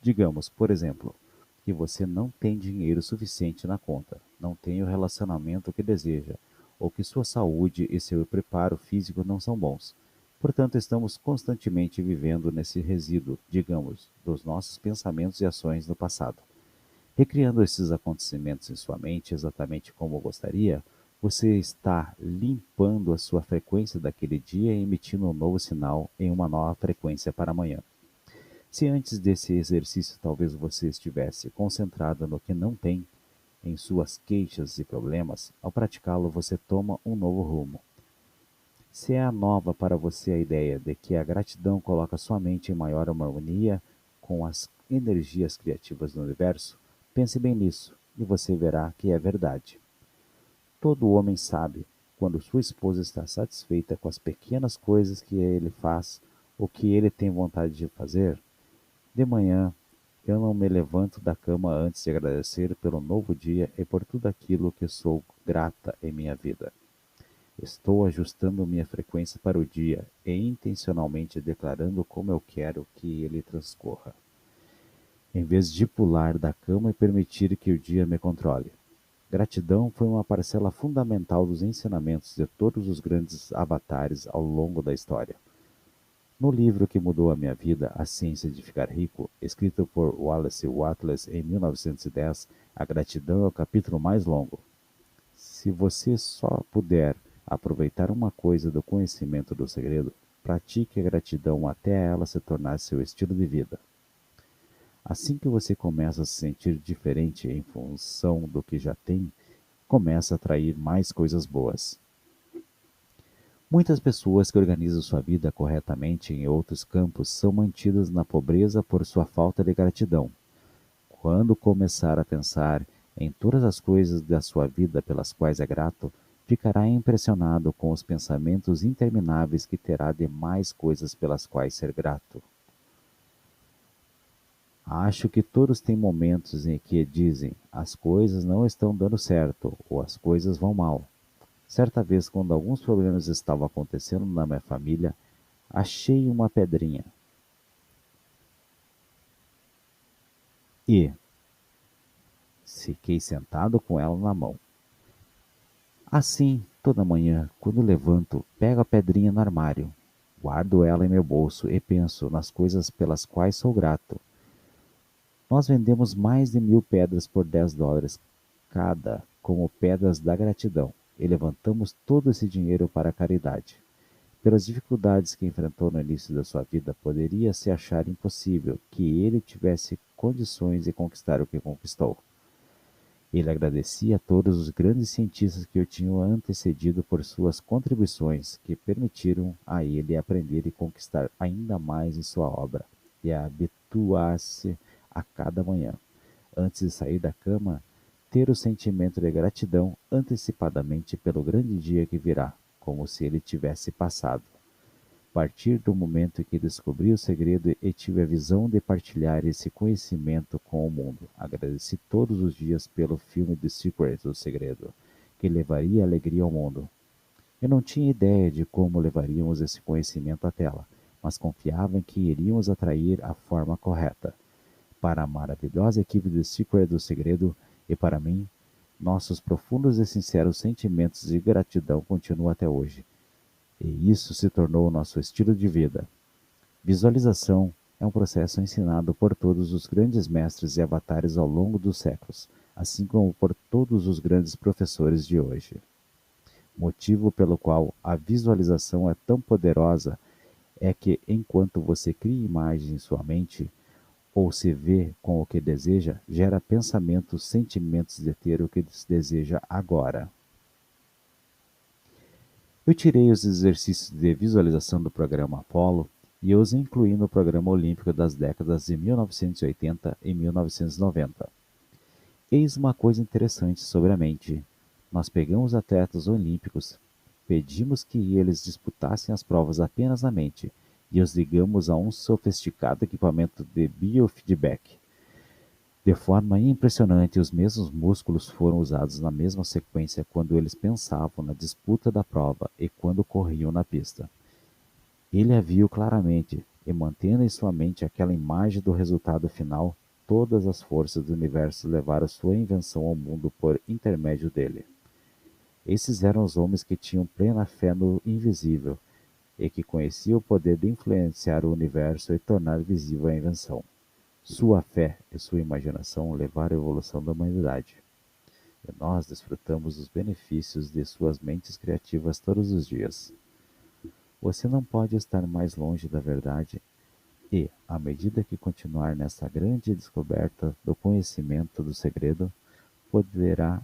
Digamos, por exemplo, que você não tem dinheiro suficiente na conta. não tem o relacionamento que deseja, ou que sua saúde e seu preparo físico não são bons. Portanto, estamos constantemente vivendo nesse resíduo, digamos, dos nossos pensamentos e ações no passado. Recriando esses acontecimentos em sua mente exatamente como gostaria, você está limpando a sua frequência daquele dia e emitindo um novo sinal em uma nova frequência para amanhã. Se antes desse exercício talvez você estivesse concentrado no que não tem, em suas queixas e problemas, ao praticá-lo você toma um novo rumo. Se é nova para você a ideia de que a gratidão coloca sua mente em maior harmonia com as energias criativas do universo, pense bem nisso e você verá que é verdade. Todo homem sabe quando sua esposa está satisfeita com as pequenas coisas que ele faz ou que ele tem vontade de fazer. De manhã, eu não me levanto da cama antes de agradecer pelo novo dia e por tudo aquilo que sou grata em minha vida. Estou ajustando minha frequência para o dia e intencionalmente declarando como eu quero que ele transcorra, em vez de pular da cama e permitir que o dia me controle. Gratidão foi uma parcela fundamental dos ensinamentos de todos os grandes avatares ao longo da história. No livro que mudou a minha vida, A Ciência de Ficar Rico, escrito por Wallace Wattles em 1910, a gratidão é o capítulo mais longo. Se você só puder aproveitar uma coisa do conhecimento do segredo, pratique a gratidão até ela se tornar seu estilo de vida. Assim que você começa a se sentir diferente em função do que já tem, começa a atrair mais coisas boas. Muitas pessoas que organizam sua vida corretamente em outros campos são mantidas na pobreza por sua falta de gratidão. Quando começar a pensar em todas as coisas da sua vida pelas quais é grato, ficará impressionado com os pensamentos intermináveis que terá de mais coisas pelas quais ser grato. Acho que todos têm momentos em que dizem: as coisas não estão dando certo ou as coisas vão mal. Certa vez, quando alguns problemas estavam acontecendo na minha família, achei uma pedrinha e fiquei sentado com ela na mão. Assim, toda manhã, quando levanto, pego a pedrinha no armário, guardo ela em meu bolso e penso nas coisas pelas quais sou grato. Nós vendemos mais de 1.000 pedras por US$ 10 cada, como pedras da gratidão, e levantamos todo esse dinheiro para a caridade. Pelas dificuldades que enfrentou no início da sua vida, poderia se achar impossível que ele tivesse condições de conquistar o que conquistou. Ele agradecia a todos os grandes cientistas que o tinham antecedido por suas contribuições, que permitiram a ele aprender e conquistar ainda mais em sua obra, e a habituar-se a cada manhã, antes de sair da cama, ter o sentimento de gratidão antecipadamente pelo grande dia que virá, como se ele tivesse passado. A partir do momento em que descobri o segredo e tive a visão de partilhar esse conhecimento com o mundo, agradeci todos os dias pelo filme The Secret, O Segredo, que levaria alegria ao mundo. Eu não tinha ideia de como levaríamos esse conhecimento à tela, mas confiava em que iríamos atrair a forma correta. Para a maravilhosa equipe The Secret do Segredo e para mim, nossos profundos e sinceros sentimentos de gratidão continuam até hoje. E isso se tornou nosso estilo de vida. Visualização é um processo ensinado por todos os grandes mestres e avatares ao longo dos séculos, assim como por todos os grandes professores de hoje. Motivo pelo qual a visualização é tão poderosa é que, enquanto você cria imagens em sua mente, ou se vê com o que deseja, gera pensamentos, sentimentos de ter o que deseja agora. Eu tirei os exercícios de visualização do programa Apollo e os incluí no programa olímpico das décadas de 1980 e 1990. Eis uma coisa interessante sobre a mente. Nós pegamos atletas olímpicos, pedimos que eles disputassem as provas apenas na mente e os ligamos a um sofisticado equipamento de biofeedback. De forma impressionante, os mesmos músculos foram usados na mesma sequência quando eles pensavam na disputa da prova e quando corriam na pista. Ele a viu claramente, e mantendo em sua mente aquela imagem do resultado final, todas as forças do universo levaram sua invenção ao mundo por intermédio dele. Esses eram os homens que tinham plena fé no invisível e que conheciam o poder de influenciar o universo e tornar visível a invenção. Sua fé e sua imaginação levaram à evolução da humanidade, e nós desfrutamos dos benefícios de suas mentes criativas todos os dias. Você não pode estar mais longe da verdade e, à medida que continuar nessa grande descoberta do conhecimento do segredo,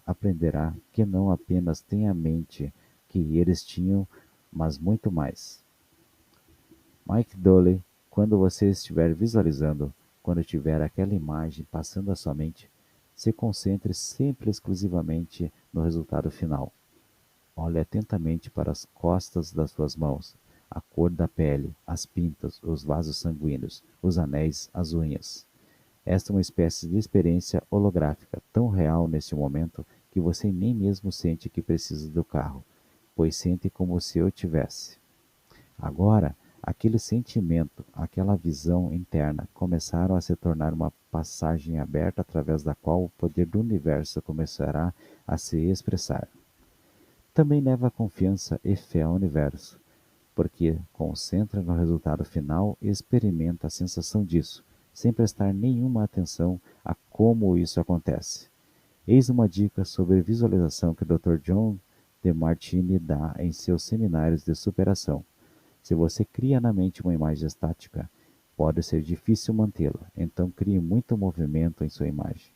aprenderá que não apenas tem a mente que eles tinham, mas muito mais. Mike Dooley, quando você estiver visualizando, quando tiver aquela imagem passando à sua mente, se concentre sempre exclusivamente no resultado final. Olhe atentamente para as costas das suas mãos, a cor da pele, as pintas, os vasos sanguíneos, os anéis, as unhas. Esta é uma espécie de experiência holográfica tão real neste momento que você nem mesmo sente que precisa do carro, pois sente como se eu tivesse. Agora, aquele sentimento, aquela visão interna começaram a se tornar uma passagem aberta através da qual o poder do universo começará a se expressar. Também leva confiança e fé ao universo, porque concentra no resultado final e experimenta a sensação disso, sem prestar nenhuma atenção a como isso acontece. Eis uma dica sobre visualização que o Dr. John DeMartini dá em seus seminários de superação. Se você cria na mente uma imagem estática, pode ser difícil mantê-la, então crie muito movimento em sua imagem.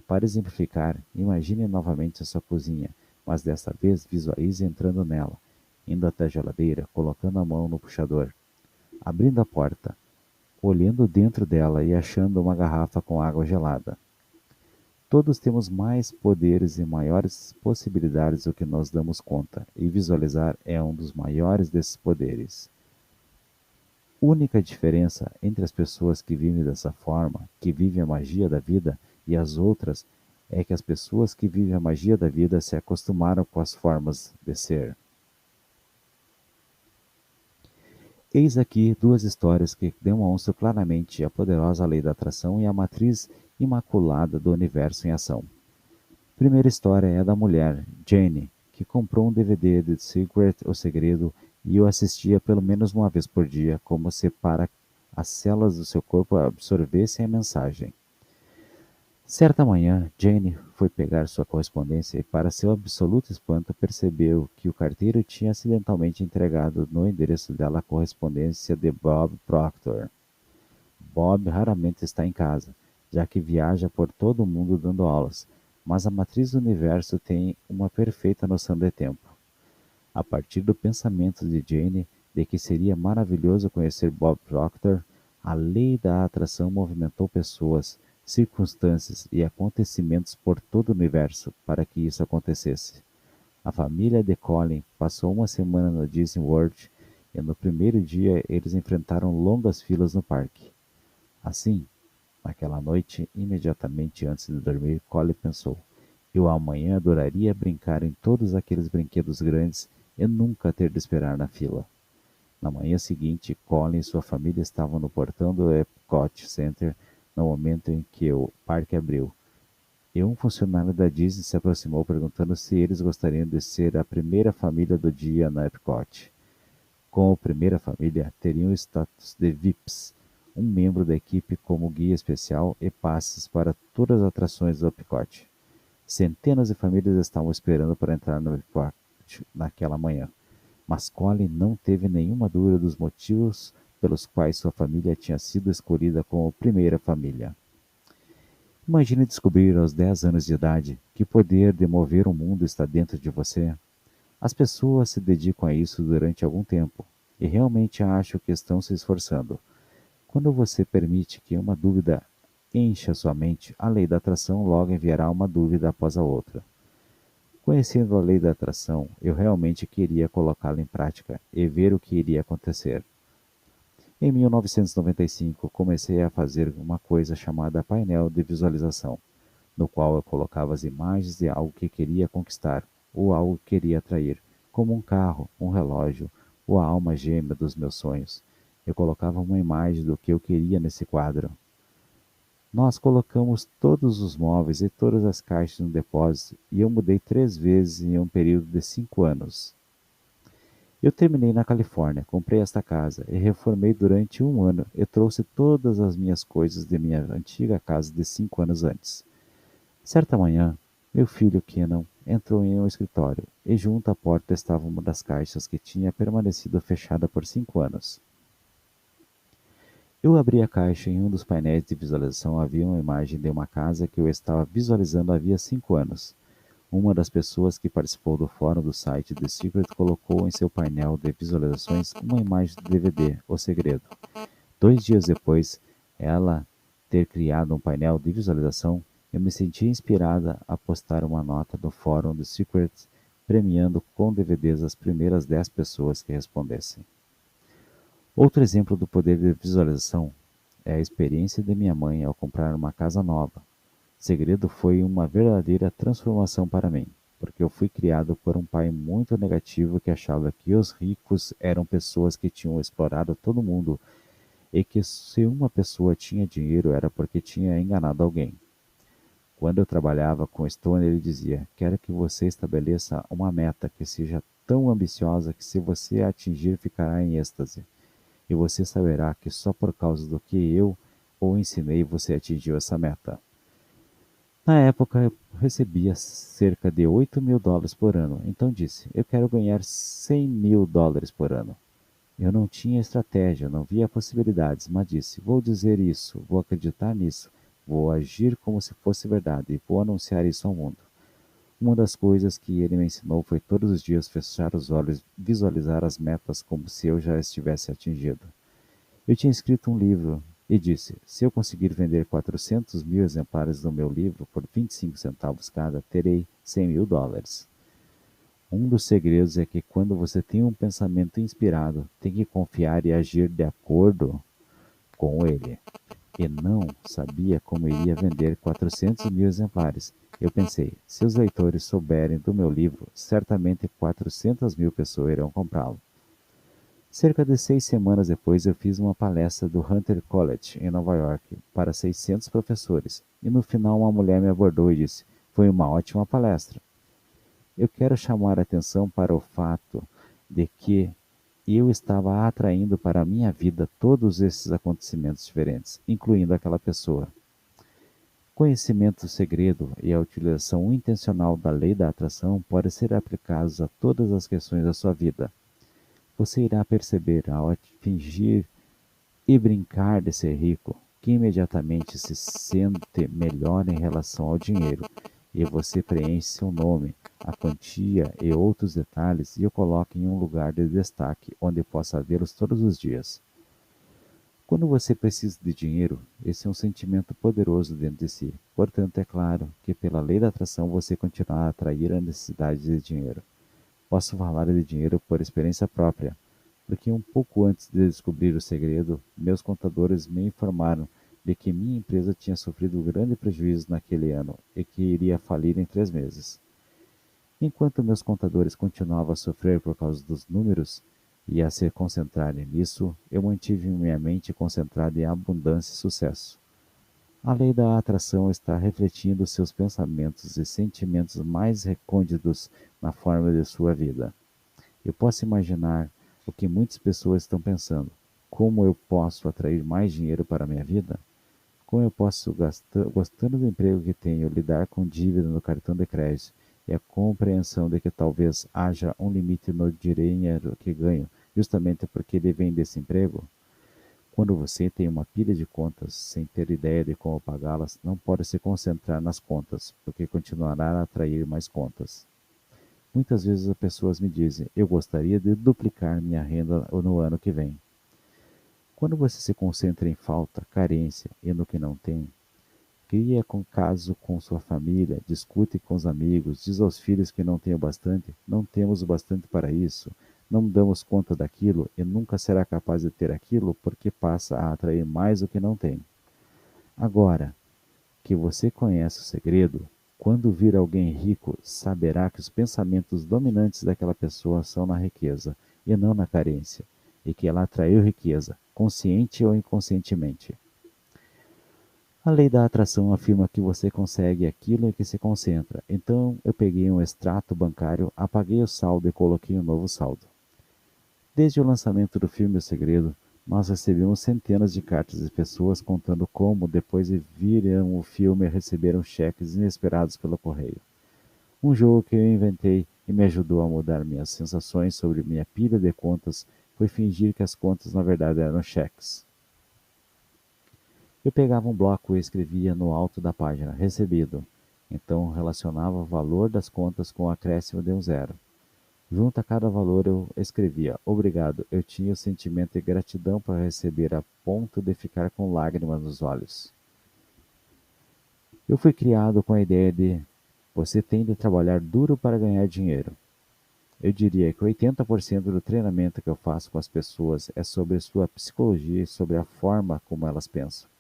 Para exemplificar, imagine novamente a sua cozinha, mas desta vez visualize entrando nela, indo até a geladeira, colocando a mão no puxador, abrindo a porta, olhando dentro dela e achando uma garrafa com água gelada. Todos temos mais poderes e maiores possibilidades do que nós damos conta, e visualizar é um dos maiores desses poderes. Única diferença entre as pessoas que vivem dessa forma, que vivem a magia da vida, e as outras, é que as pessoas que vivem a magia da vida se acostumaram com as formas de ser. Eis aqui duas histórias que demonstram claramente a poderosa lei da atração e a matriz imaculada do universo em ação. A primeira história é da mulher, Jane, que comprou um DVD de Secret, O Segredo, e o assistia pelo menos uma vez por dia, como se para as células do seu corpo absorvessem a mensagem. Certa manhã, Jane foi pegar sua correspondência e, para seu absoluto espanto, percebeu que o carteiro tinha acidentalmente entregado no endereço dela a correspondência de Bob Proctor. Bob raramente está em casa, já que viaja por todo o mundo dando aulas, mas a matriz do universo tem uma perfeita noção de tempo. A partir do pensamento de Jane de que seria maravilhoso conhecer Bob Proctor, a lei da atração movimentou pessoas, circunstâncias e acontecimentos por todo o universo para que isso acontecesse. A família de Colin passou uma semana no Disney World e no primeiro dia eles enfrentaram longas filas no parque. Assim, naquela noite, imediatamente antes de dormir, Colin pensou: eu amanhã adoraria brincar em todos aqueles brinquedos grandes e nunca ter de esperar na fila. Na manhã seguinte, Colin e sua família estavam no portão do Epcot Center no momento em que o parque abriu, e um funcionário da Disney se aproximou perguntando se eles gostariam de ser a primeira família do dia na Epcot. Como primeira família, teriam o status de VIPs, um membro da equipe como guia especial e passes para todas as atrações do Epcot. Centenas de famílias estavam esperando para entrar no Epcot naquela manhã, mas Colin não teve nenhuma dúvida dos motivos pelos quais sua família tinha sido escolhida como primeira família. Imagine descobrir aos 10 anos de idade que o poder de mover o mundo está dentro de você. As pessoas se dedicam a isso durante algum tempo e realmente acham que estão se esforçando. Quando você permite que uma dúvida encha sua mente, a lei da atração logo enviará uma dúvida após a outra. Conhecendo a lei da atração, eu realmente queria colocá-la em prática e ver o que iria acontecer. Em 1995, comecei a fazer uma coisa chamada painel de visualização, no qual eu colocava as imagens de algo que queria conquistar ou algo que queria atrair, como um carro, um relógio ou a alma gêmea dos meus sonhos. Eu colocava uma imagem do que eu queria nesse quadro. Nós colocamos todos os móveis e todas as caixas no depósito e eu mudei 3 vezes em um período de 5 anos. Eu terminei na Califórnia, comprei esta casa e reformei durante um ano e trouxe todas as minhas coisas de minha antiga casa de 5 anos antes. Certa manhã, meu filho Kenan entrou em um escritório e junto à porta estava uma das caixas que tinha permanecido fechada por 5 anos. Eu abri a caixa e em um dos painéis de visualização havia uma imagem de uma casa que eu estava visualizando havia 5 anos. Uma das pessoas que participou do fórum do site The Secret colocou em seu painel de visualizações uma imagem do DVD, O Segredo. 2 dias depois ela ter criado um painel de visualização, eu me senti inspirada a postar uma nota no fórum The Secret premiando com DVDs as primeiras 10 pessoas que respondessem. Outro exemplo do poder de visualização é a experiência de minha mãe ao comprar uma casa nova. Segredo foi uma verdadeira transformação para mim, porque eu fui criado por um pai muito negativo que achava que os ricos eram pessoas que tinham explorado todo mundo e que se uma pessoa tinha dinheiro era porque tinha enganado alguém. Quando eu trabalhava com Stone, ele dizia: quero que você estabeleça uma meta que seja tão ambiciosa que se você a atingir ficará em êxtase, e você saberá que só por causa do que eu o ensinei você atingiu essa meta. Na época, eu recebia cerca de $8.000 por ano, então disse: eu quero ganhar $100.000 por ano. Eu não tinha estratégia, não via possibilidades, mas disse: vou dizer isso, vou acreditar nisso, vou agir como se fosse verdade e vou anunciar isso ao mundo. Uma das coisas que ele me ensinou foi todos os dias fechar os olhos e visualizar as metas como se eu já as tivesse atingido. Eu tinha escrito um livro e disse: se eu conseguir vender 400 mil exemplares do meu livro por 25 centavos cada, terei $100.000. Um dos segredos é que quando você tem um pensamento inspirado, tem que confiar e agir de acordo com ele. E não sabia como iria vender 400 mil exemplares. Eu pensei: se os leitores souberem do meu livro, certamente 400 mil pessoas irão comprá-lo. Cerca de 6 semanas depois, eu fiz uma palestra do Hunter College, em Nova York, para 600 professores, e no final uma mulher me abordou e disse: foi uma ótima palestra. Eu quero chamar a atenção para o fato de que eu estava atraindo para a minha vida todos esses acontecimentos diferentes, incluindo aquela pessoa. Conhecimento segredo e a utilização intencional da lei da atração podem ser aplicados a todas as questões da sua vida. Você irá perceber, ao fingir e brincar de ser rico, que imediatamente se sente melhor em relação ao dinheiro, e você preenche seu nome, a quantia e outros detalhes e o coloca em um lugar de destaque onde possa vê-los todos os dias. Quando você precisa de dinheiro, esse é um sentimento poderoso dentro de si. Portanto, é claro que pela lei da atração você continuará a atrair a necessidade de dinheiro. Posso falar de dinheiro por experiência própria, porque um pouco antes de descobrir o segredo, meus contadores me informaram de que minha empresa tinha sofrido grande prejuízo naquele ano e que iria falir em 3 meses. Enquanto meus contadores continuavam a sofrer por causa dos números e a se concentrarem nisso, eu mantive minha mente concentrada em abundância e sucesso. A lei da atração está refletindo seus pensamentos e sentimentos mais recônditos na forma de sua vida. Eu posso imaginar o que muitas pessoas estão pensando: como eu posso atrair mais dinheiro para a minha vida? Como eu posso, gostando do emprego que tenho, lidar com dívida no cartão de crédito e a compreensão de que talvez haja um limite no dinheiro que ganho, justamente porque ele vem desse emprego? Quando você tem uma pilha de contas sem ter ideia de como pagá-las, não pode se concentrar nas contas, porque continuará a atrair mais contas. Muitas vezes as pessoas me dizem: eu gostaria de duplicar minha renda no ano que vem. Quando você se concentra em falta, carência e no que não tem, cria caso com sua família, discute com os amigos, diz aos filhos que não têm o bastante, não temos o bastante para isso, não damos conta daquilo e nunca será capaz de ter aquilo porque passa a atrair mais do que não tem. Agora que você conhece o segredo, quando vir alguém rico, saberá que os pensamentos dominantes daquela pessoa são na riqueza e não na carência, e que ela atraiu riqueza, consciente ou inconscientemente. A lei da atração afirma que você consegue aquilo em que se concentra. Então, eu peguei um extrato bancário, apaguei o saldo e coloquei um novo saldo. Desde o lançamento do filme O Segredo, nós recebemos centenas de cartas de pessoas contando como, depois de viram o filme, receberam cheques inesperados pelo correio. Um jogo que eu inventei e me ajudou a mudar minhas sensações sobre minha pilha de contas foi fingir que as contas na verdade eram cheques. Eu pegava um bloco e escrevia no alto da página "Recebido". Então relacionava o valor das contas com o acréscimo de um zero. Junto a cada valor eu escrevia "Obrigado". Eu tinha o sentimento de gratidão para receber a ponto de ficar com lágrimas nos olhos. Eu fui criado com a ideia de você tem de trabalhar duro para ganhar dinheiro. Eu diria que 80% do treinamento que eu faço com as pessoas é sobre sua psicologia e sobre a forma como elas pensam.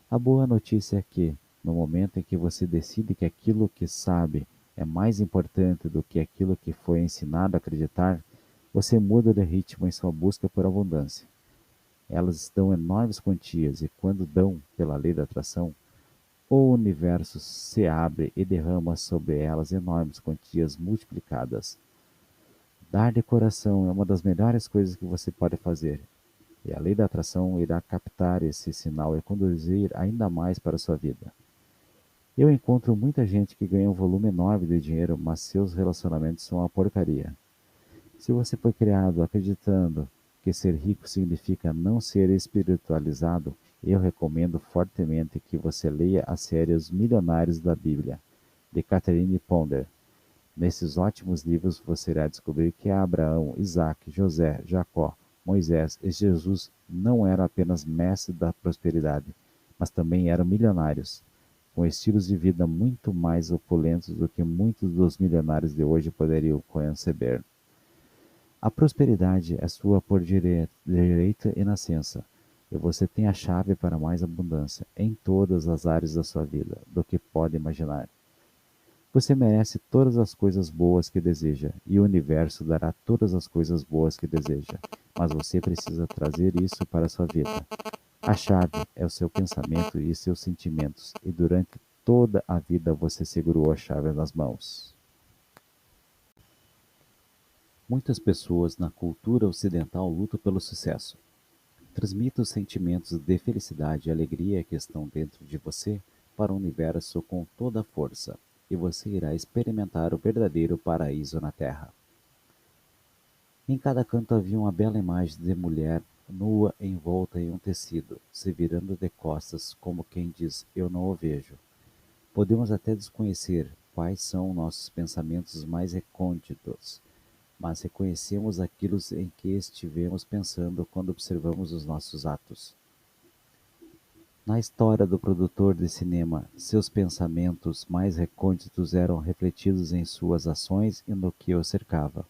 A boa notícia é que, no momento em que você decide que aquilo que sabe é mais importante do que aquilo que foi ensinado a acreditar, você muda de ritmo em sua busca por abundância. Elas dão enormes quantias e, quando dão pela lei da atração, o universo se abre e derrama sobre elas enormes quantias multiplicadas. Dar de coração é uma das melhores coisas que você pode fazer, e a lei da atração irá captar esse sinal e conduzir ainda mais para a sua vida. Eu encontro muita gente que ganha um volume enorme de dinheiro, mas seus relacionamentos são uma porcaria. Se você foi criado acreditando que ser rico significa não ser espiritualizado, eu recomendo fortemente que você leia a série Os Milionários da Bíblia, de Catherine Ponder. Nesses ótimos livros você irá descobrir que Abraão, Isaac, José, Jacó, Moisés e Jesus não eram apenas mestres da prosperidade, mas também eram milionários, com estilos de vida muito mais opulentos do que muitos dos milionários de hoje poderiam conceber. A prosperidade é sua por direito e nascença, e você tem a chave para mais abundância em todas as áreas da sua vida do que pode imaginar. Você merece todas as coisas boas que deseja, e o universo dará todas as coisas boas que deseja, mas você precisa trazer isso para a sua vida. A chave é o seu pensamento e seus sentimentos, e durante toda a vida você segurou a chave nas mãos. Muitas pessoas na cultura ocidental lutam pelo sucesso. Transmita os sentimentos de felicidade e alegria que estão dentro de você para o universo com toda a força, e você irá experimentar o verdadeiro paraíso na Terra. Em cada canto havia uma bela imagem de mulher nua envolta em um tecido, se virando de costas, como quem diz: "Eu não o vejo". Podemos até desconhecer quais são nossos pensamentos mais recônditos, mas reconhecemos aquilo em que estivemos pensando quando observamos os nossos atos. Na história do produtor de cinema, seus pensamentos mais recônditos eram refletidos em suas ações e no que o cercava.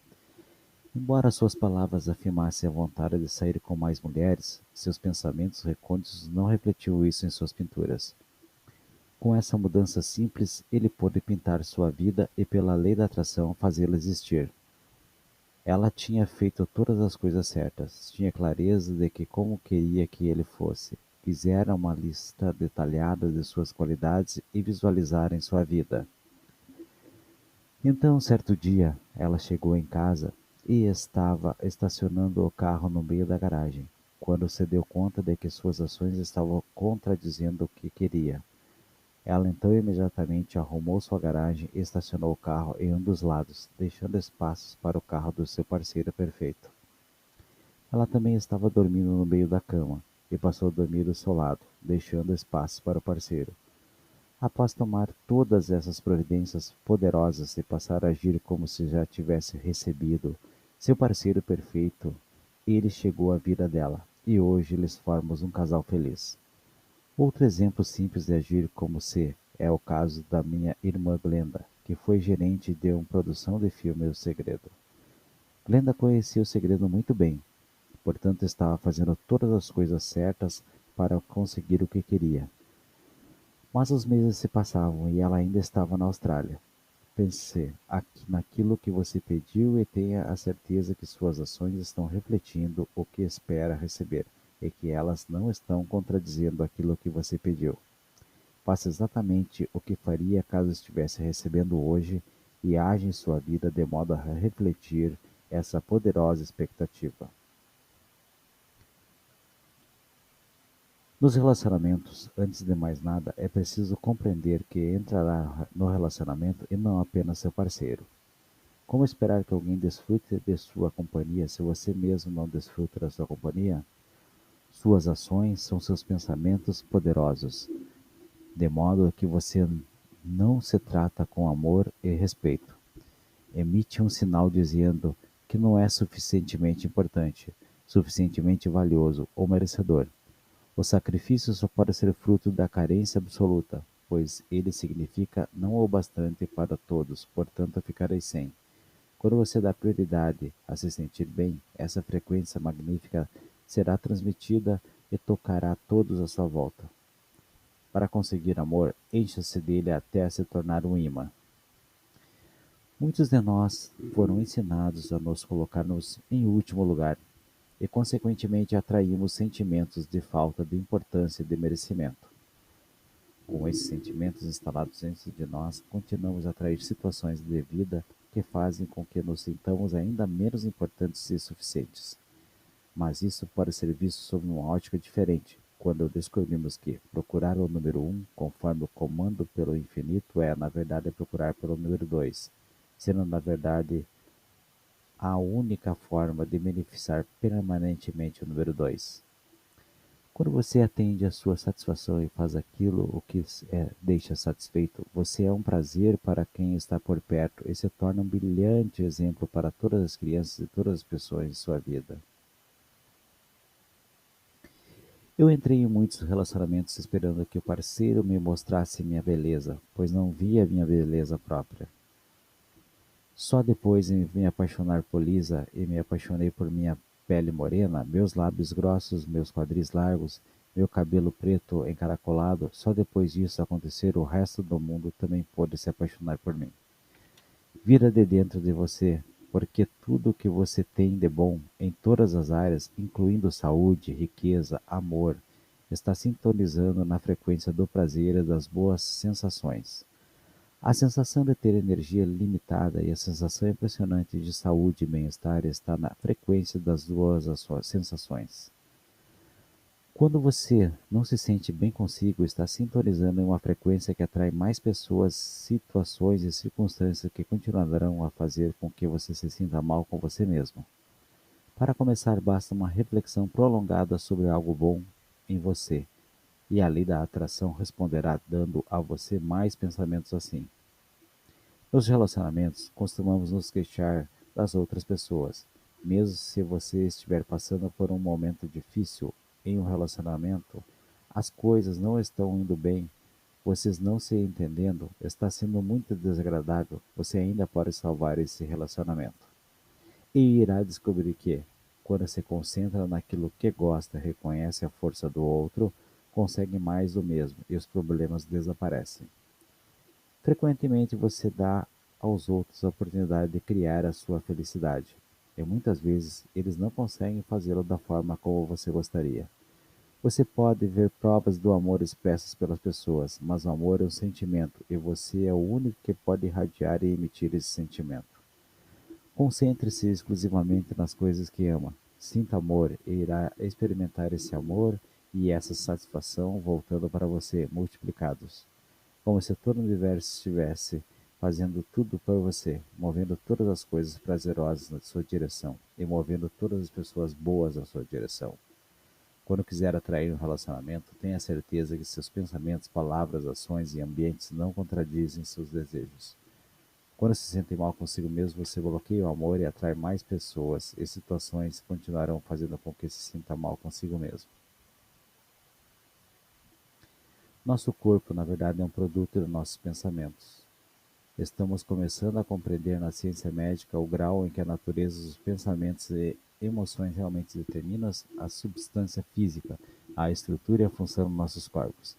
Embora suas palavras afirmassem a vontade de sair com mais mulheres, seus pensamentos recônditos não refletiam isso em suas pinturas. Com essa mudança simples, ele pôde pintar sua vida e, pela lei da atração, fazê-la existir. Ela tinha feito todas as coisas certas, tinha clareza de que como queria que ele fosse, fizera uma lista detalhada de suas qualidades e visualizara em sua vida. Então, certo dia, ela chegou em casa e estava estacionando o carro no meio da garagem, quando se deu conta de que suas ações estavam contradizendo o que queria. Ela então imediatamente arrumou sua garagem e estacionou o carro em um dos lados, deixando espaços para o carro do seu parceiro perfeito. Ela também estava dormindo no meio da cama, e passou a dormir do seu lado, deixando espaço para o parceiro. Após tomar todas essas providências poderosas e passar a agir como se já tivesse recebido seu parceiro perfeito, ele chegou à vida dela, e hoje eles formam um casal feliz. Outro exemplo simples de agir como se é o caso da minha irmã Glenda, que foi gerente de uma produção de filme O Segredo. Glenda conhecia o segredo muito bem, portanto estava fazendo todas as coisas certas para conseguir o que queria. Mas os meses se passavam e ela ainda estava na Austrália. Pense naquilo que você pediu e tenha a certeza que suas ações estão refletindo o que espera receber e que elas não estão contradizendo aquilo que você pediu. faça exatamente o que faria caso estivesse recebendo hoje e age em sua vida de modo a refletir essa poderosa expectativa. Nos relacionamentos, antes de mais nada, é preciso compreender que entrará no relacionamento e não apenas seu parceiro. Como esperar que alguém desfrute de sua companhia se você mesmo não desfruta da sua companhia? Suas ações são seus pensamentos poderosos, de modo que você não se trata com amor e respeito. Emite um sinal dizendo que não é suficientemente importante, suficientemente valioso ou merecedor. O sacrifício só pode ser fruto da carência absoluta, pois ele significa não o bastante para todos, portanto ficarei sem. Quando você dá prioridade a se sentir bem, essa frequência magnífica será transmitida e tocará todos à sua volta. Para conseguir amor, encha-se dele até se tornar um imã. Muitos de nós foram ensinados a nos colocarmos em último lugar e, consequentemente, atraímos sentimentos de falta de importância e de merecimento. Com esses sentimentos instalados dentro de nós, continuamos a atrair situações de vida que fazem com que nos sintamos ainda menos importantes e suficientes. Mas isso pode ser visto sob uma ótica diferente, quando descobrimos que procurar o número um, conforme o comando pelo infinito, é, na verdade, procurar pelo número 2, sendo, na verdade, a única forma de beneficiar permanentemente o número 2. Quando você atende à sua satisfação e faz aquilo o que deixa satisfeito, você é um prazer para quem está por perto e se torna um brilhante exemplo para todas as crianças e todas as pessoas em sua vida. Eu entrei em muitos relacionamentos esperando que o parceiro me mostrasse minha beleza, pois não via minha beleza própria. Só depois de me apaixonar por Lisa e me apaixonei por minha pele morena, meus lábios grossos, meus quadris largos, meu cabelo preto encaracolado, só depois disso acontecer, o resto do mundo também pôde se apaixonar por mim. Vira de dentro de você, porque tudo o que você tem de bom, em todas as áreas, incluindo saúde, riqueza, amor, está sintonizando na frequência do prazer e das boas sensações. A sensação de ter energia limitada e a sensação impressionante de saúde e bem-estar está na frequência das duas sensações. Quando você não se sente bem consigo, está sintonizando em uma frequência que atrai mais pessoas, situações e circunstâncias que continuarão a fazer com que você se sinta mal com você mesmo. Para começar, basta uma reflexão prolongada sobre algo bom em você, e a lei da atração responderá dando a você mais pensamentos assim. Nos relacionamentos, costumamos nos queixar das outras pessoas. Mesmo se você estiver passando por um momento difícil em um relacionamento, as coisas não estão indo bem, vocês não se entendendo, está sendo muito desagradável, você ainda pode salvar esse relacionamento. E irá descobrir que, quando se concentra naquilo que gosta e reconhece a força do outro, consegue mais do mesmo e os problemas desaparecem. Frequentemente você dá aos outros a oportunidade de criar a sua felicidade, e muitas vezes eles não conseguem fazê-lo da forma como você gostaria. Você pode ver provas do amor expressas pelas pessoas, mas o amor é um sentimento e você é o único que pode irradiar e emitir esse sentimento. Concentre-se exclusivamente nas coisas que ama. Sinta amor e irá experimentar esse amor e essa satisfação voltando para você multiplicados, como se todo o universo estivesse fazendo tudo por você, movendo todas as coisas prazerosas na sua direção e movendo todas as pessoas boas na sua direção. Quando quiser atrair um relacionamento, tenha certeza que seus pensamentos, palavras, ações e ambientes não contradizem seus desejos. Quando se sente mal consigo mesmo, você bloqueia o amor e atrai mais pessoas e situações que continuarão fazendo com que se sinta mal consigo mesmo. Nosso corpo, na verdade, é um produto de nossos pensamentos. Estamos começando a compreender na ciência médica o grau em que a natureza dos pensamentos e emoções realmente determinam a substância física, a estrutura e a função dos nossos corpos.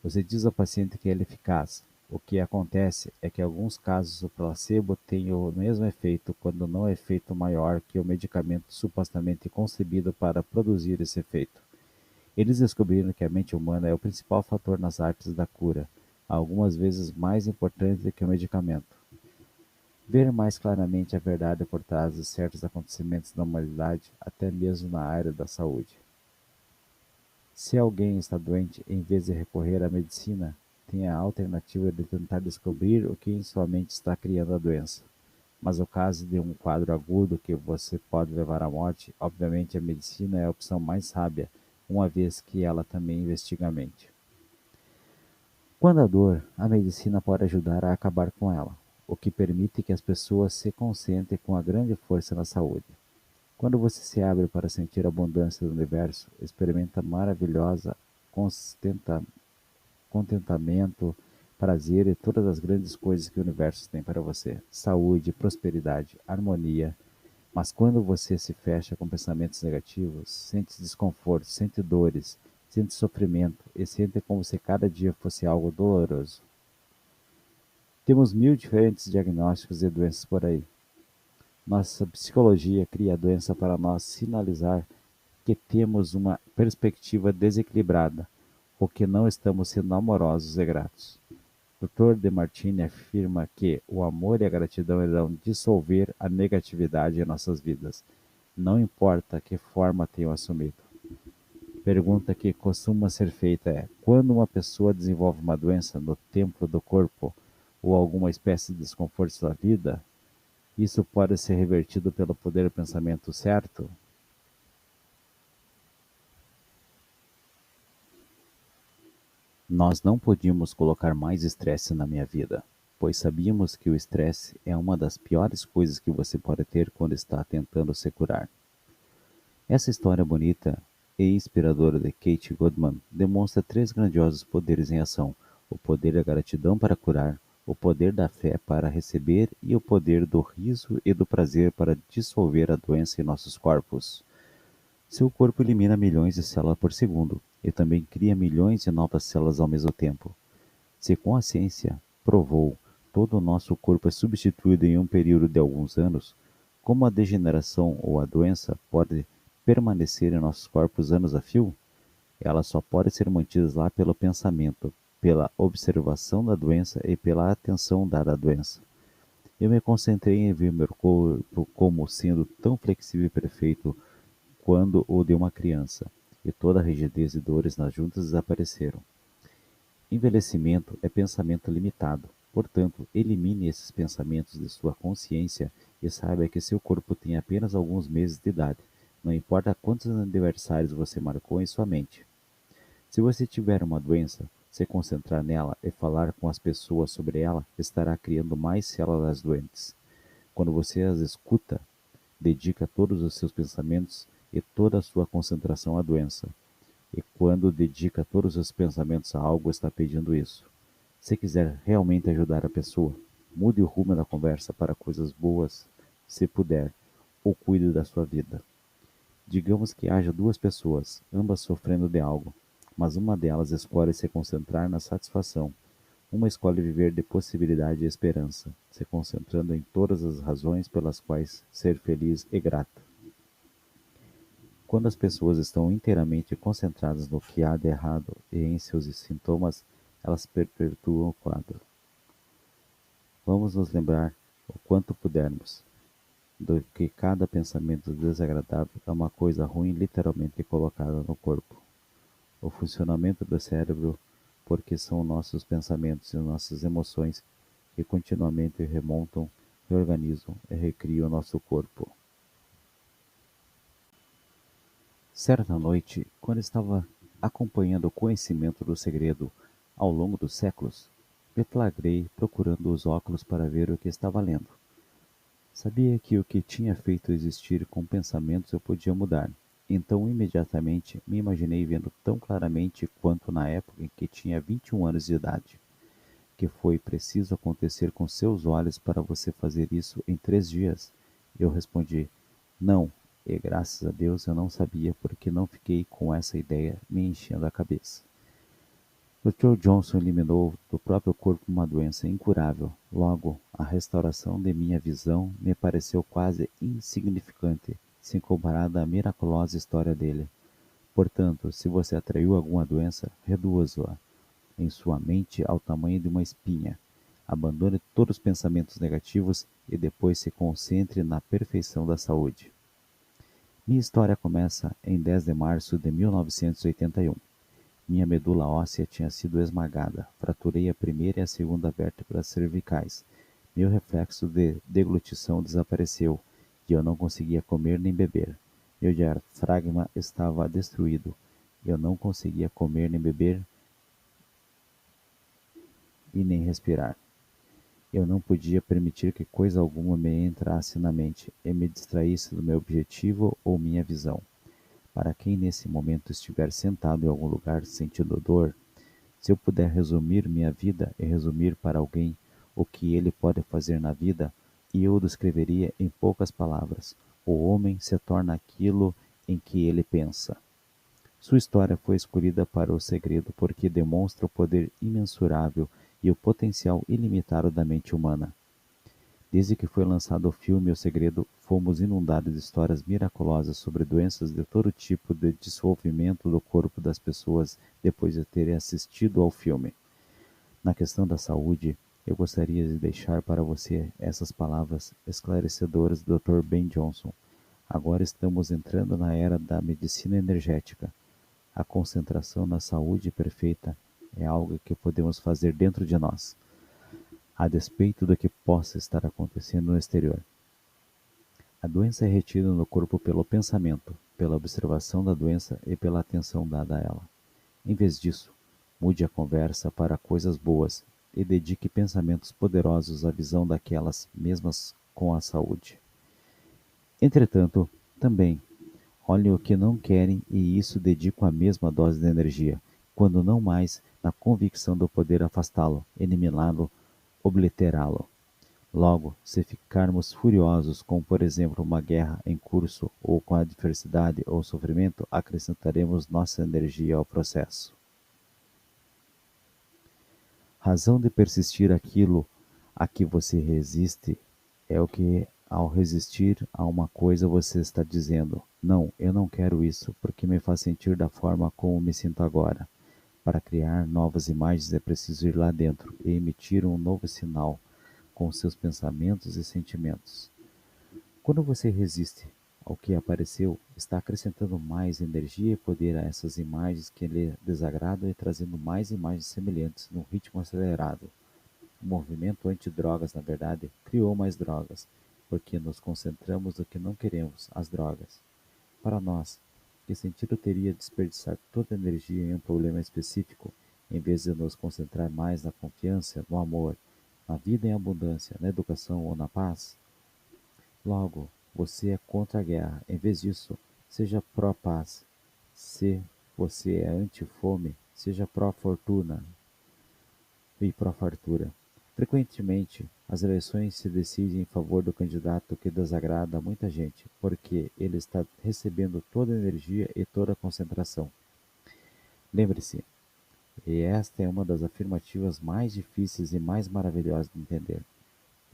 Você diz ao paciente que ele é eficaz. O que acontece é que em alguns casos o placebo tem o mesmo efeito, quando não efeito maior que o medicamento supostamente concebido para produzir esse efeito. Eles descobriram que a mente humana é o principal fator nas artes da cura, algumas vezes mais importante do que o medicamento. Ver mais claramente a verdade por trás de certos acontecimentos da humanidade, até mesmo na área da saúde. Se alguém está doente, em vez de recorrer à medicina, tem a alternativa de tentar descobrir o que em sua mente está criando a doença. Mas no caso de um quadro agudo que você pode levar à morte, obviamente a medicina é a opção mais sábia, uma vez que ela também investiga a mente. Quando há dor, a medicina pode ajudar a acabar com ela, o que permite que as pessoas se concentrem com a grande força na saúde. Quando você se abre para sentir a abundância do universo, experimenta maravilhosa constenta- contentamento, prazer e todas as grandes coisas que o universo tem para você: saúde, prosperidade, harmonia. Mas quando você se fecha com pensamentos negativos, sente desconforto, sente dores, sente sofrimento e sente como se cada dia fosse algo doloroso. Temos mil diferentes diagnósticos de doenças por aí. Nossa psicologia cria a doença para nós sinalizar que temos uma perspectiva desequilibrada, ou que não estamos sendo amorosos e gratos. Dr. Demartini afirma que o amor e a gratidão irão dissolver a negatividade em nossas vidas, não importa que forma tenham assumido. Pergunta que costuma ser feita é: quando uma pessoa desenvolve uma doença no templo do corpo ou alguma espécie de desconforto da vida, isso pode ser revertido pelo poder do pensamento certo? Nós não podíamos colocar mais estresse na minha vida, pois sabíamos que o estresse é uma das piores coisas que você pode ter quando está tentando se curar. Essa história bonita e inspiradora de Kate Goodman demonstra três grandiosos poderes em ação: o poder da gratidão para curar, o poder da fé para receber e o poder do riso e do prazer para dissolver a doença em nossos corpos. Seu corpo elimina milhões de células por segundo e também cria milhões de novas células ao mesmo tempo. Se com a ciência provou todo o nosso corpo é substituído em um período de alguns anos, como a degeneração ou a doença pode permanecer em nossos corpos anos a fio? Ela só pode ser mantida lá pelo pensamento, pela observação da doença e pela atenção dada à doença. Eu me concentrei em ver meu corpo como sendo tão flexível e perfeito quando o de uma criança, e toda a rigidez e dores nas juntas desapareceram. Envelhecimento é pensamento limitado, portanto, elimine esses pensamentos de sua consciência e saiba que seu corpo tem apenas alguns meses de idade, não importa quantos aniversários você marcou em sua mente. Se você tiver uma doença, se concentrar nela e falar com as pessoas sobre ela estará criando mais células doentes. Quando você as escuta, dedica todos os seus pensamentos e toda a sua concentração à doença. E quando dedica todos os pensamentos a algo, está pedindo isso. Se quiser realmente ajudar a pessoa, mude o rumo da conversa para coisas boas, se puder, ou cuide da sua vida. Digamos que haja duas pessoas, ambas sofrendo de algo, mas uma delas escolhe se concentrar na satisfação. Uma escolhe viver de possibilidade e esperança, se concentrando em todas as razões pelas quais ser feliz e grata. Quando as pessoas estão inteiramente concentradas no que há de errado e em seus sintomas, elas perpetuam o quadro. Vamos nos lembrar, o quanto pudermos, do que cada pensamento desagradável é uma coisa ruim literalmente colocada no corpo. O funcionamento do cérebro, porque são nossos pensamentos e nossas emoções que continuamente remontam, reorganizam e recriam nosso corpo. Certa noite, quando estava acompanhando o conhecimento do segredo ao longo dos séculos, me flagrei procurando os óculos para ver o que estava lendo. Sabia que o que tinha feito existir com pensamentos eu podia mudar, então imediatamente me imaginei vendo tão claramente quanto na época em que tinha 21 anos de idade. Que foi preciso acontecer com seus olhos para você fazer isso em 3 dias? Eu respondi, não, e graças a Deus eu não sabia porque não fiquei com essa ideia me enchendo a cabeça. Dr. Johnson eliminou do próprio corpo uma doença incurável. Logo, a restauração de minha visão me pareceu quase insignificante, se comparada à miraculosa história dele. Portanto, se você atraiu alguma doença, reduza-a em sua mente ao tamanho de uma espinha. Abandone todos os pensamentos negativos e depois se concentre na perfeição da saúde. Minha história começa em 10 de março de 1981. Minha medula óssea tinha sido esmagada. Fraturei a primeira e a segunda vértebras cervicais. Meu reflexo de deglutição desapareceu e eu não conseguia comer nem beber. Meu diafragma estava destruído. Eu não conseguia comer nem beber e nem respirar. Eu não podia permitir que coisa alguma me entrasse na mente e me distraísse do meu objetivo ou minha visão. Para quem nesse momento estiver sentado em algum lugar sentindo dor, se eu puder resumir minha vida e resumir para alguém o que ele pode fazer na vida, e eu descreveria em poucas palavras: o homem se torna aquilo em que ele pensa. Sua história foi escolhida para o segredo porque demonstra o poder imensurável e o potencial ilimitado da mente humana. Desde que foi lançado o filme O Segredo, fomos inundados de histórias miraculosas sobre doenças de todo tipo de dissolvimento do corpo das pessoas depois de terem assistido ao filme. Na questão da saúde, eu gostaria de deixar para você essas palavras esclarecedoras do Dr. Ben Johnson. Agora estamos entrando na era da medicina energética. A concentração na saúde perfeita é algo que podemos fazer dentro de nós, a despeito do que possa estar acontecendo no exterior. A doença é retida no corpo pelo pensamento, pela observação da doença e pela atenção dada a ela. Em vez disso, mude a conversa para coisas boas e dedique pensamentos poderosos à visão daquelas mesmas com a saúde. Entretanto, também, olhem o que não querem e isso dedico a mesma dose de energia, quando não mais na convicção do poder afastá-lo, eliminá-lo, obliterá-lo. Logo, se ficarmos furiosos com, por exemplo, uma guerra em curso ou com a adversidade ou sofrimento, acrescentaremos nossa energia ao processo. Razão de persistir aquilo a que você resiste é o que, ao resistir a uma coisa, você está dizendo: não, eu não quero isso, porque me faz sentir da forma como me sinto agora. Para criar novas imagens é preciso ir lá dentro e emitir um novo sinal com seus pensamentos e sentimentos. Quando você resiste ao que apareceu, está acrescentando mais energia e poder a essas imagens que lhe desagradam e trazendo mais imagens semelhantes num ritmo acelerado. O movimento antidrogas, na verdade, criou mais drogas, porque nos concentramos no que não queremos, as drogas. Para nós, que sentido teria desperdiçar toda a energia em um problema específico, em vez de nos concentrar mais na confiança, no amor, na vida em abundância, na educação ou na paz? Logo, você é contra a guerra. Em vez disso, seja pró-paz. Se você é anti-fome, seja pró-fortuna e pró-fartura. Frequentemente, as eleições se decidem em favor do candidato que desagrada a muita gente, porque ele está recebendo toda a energia e toda a concentração. Lembre-se, e esta é uma das afirmativas mais difíceis e mais maravilhosas de entender.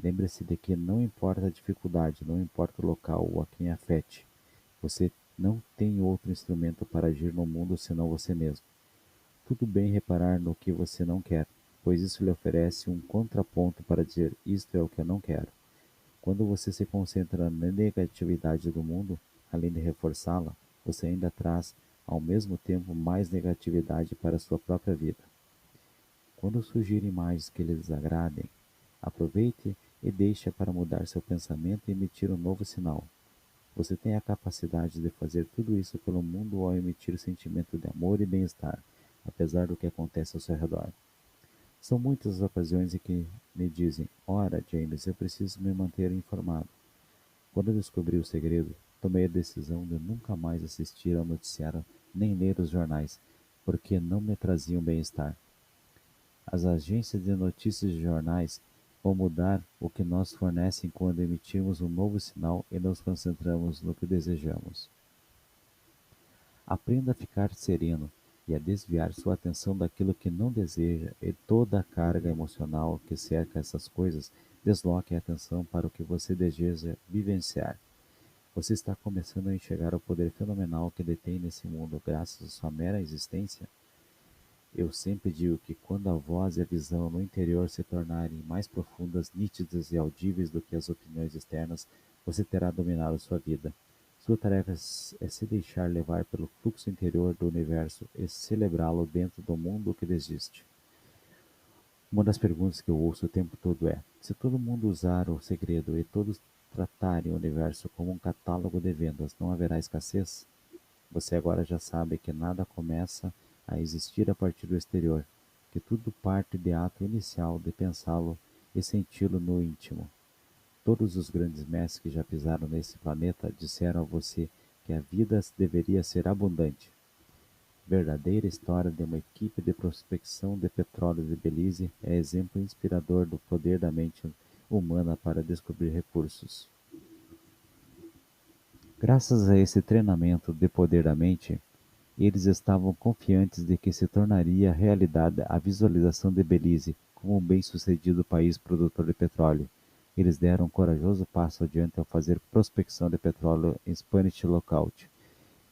Lembre-se de que não importa a dificuldade, não importa o local ou a quem afete, você não tem outro instrumento para agir no mundo senão você mesmo. Tudo bem reparar no que você não quer, pois isso lhe oferece um contraponto para dizer: isto é o que eu não quero. Quando você se concentra na negatividade do mundo, além de reforçá-la, você ainda traz, ao mesmo tempo, mais negatividade para a sua própria vida. Quando surgirem imagens que lhe desagradem, aproveite e deixe para mudar seu pensamento e emitir um novo sinal. Você tem a capacidade de fazer tudo isso pelo mundo ao emitir sentimento de amor e bem-estar, apesar do que acontece ao seu redor. São muitas as ocasiões em que me dizem: ora, James, eu preciso me manter informado. Quando eu descobri o segredo, tomei a decisão de nunca mais assistir ao noticiário nem ler os jornais, porque não me traziam bem-estar. As agências de notícias de jornais vão mudar o que nos fornecem quando emitirmos um novo sinal e nos concentramos no que desejamos. Aprenda a ficar sereno e a desviar sua atenção daquilo que não deseja e toda a carga emocional que cerca essas coisas, desloque a atenção para o que você deseja vivenciar. Você está começando a enxergar o poder fenomenal que detém nesse mundo graças à sua mera existência? Eu sempre digo que quando a voz e a visão no interior se tornarem mais profundas, nítidas e audíveis do que as opiniões externas, você terá dominado sua vida. Sua tarefa é se deixar levar pelo fluxo interior do universo e celebrá-lo dentro do mundo que existe. Uma das perguntas que eu ouço o tempo todo é: se todo mundo usar o segredo e todos tratarem o universo como um catálogo de vendas, não haverá escassez? Você agora já sabe que nada começa a existir a partir do exterior, que tudo parte do ato inicial de pensá-lo e senti-lo no íntimo. Todos os grandes mestres que já pisaram nesse planeta disseram a você que a vida deveria ser abundante. Verdadeira história de uma equipe de prospecção de petróleo de Belize é exemplo inspirador do poder da mente humana para descobrir recursos. Graças a esse treinamento de poder da mente, eles estavam confiantes de que se tornaria realidade a visualização de Belize como um bem-sucedido país produtor de petróleo. Eles deram um corajoso passo adiante ao fazer prospecção de petróleo em Spanish Lookout,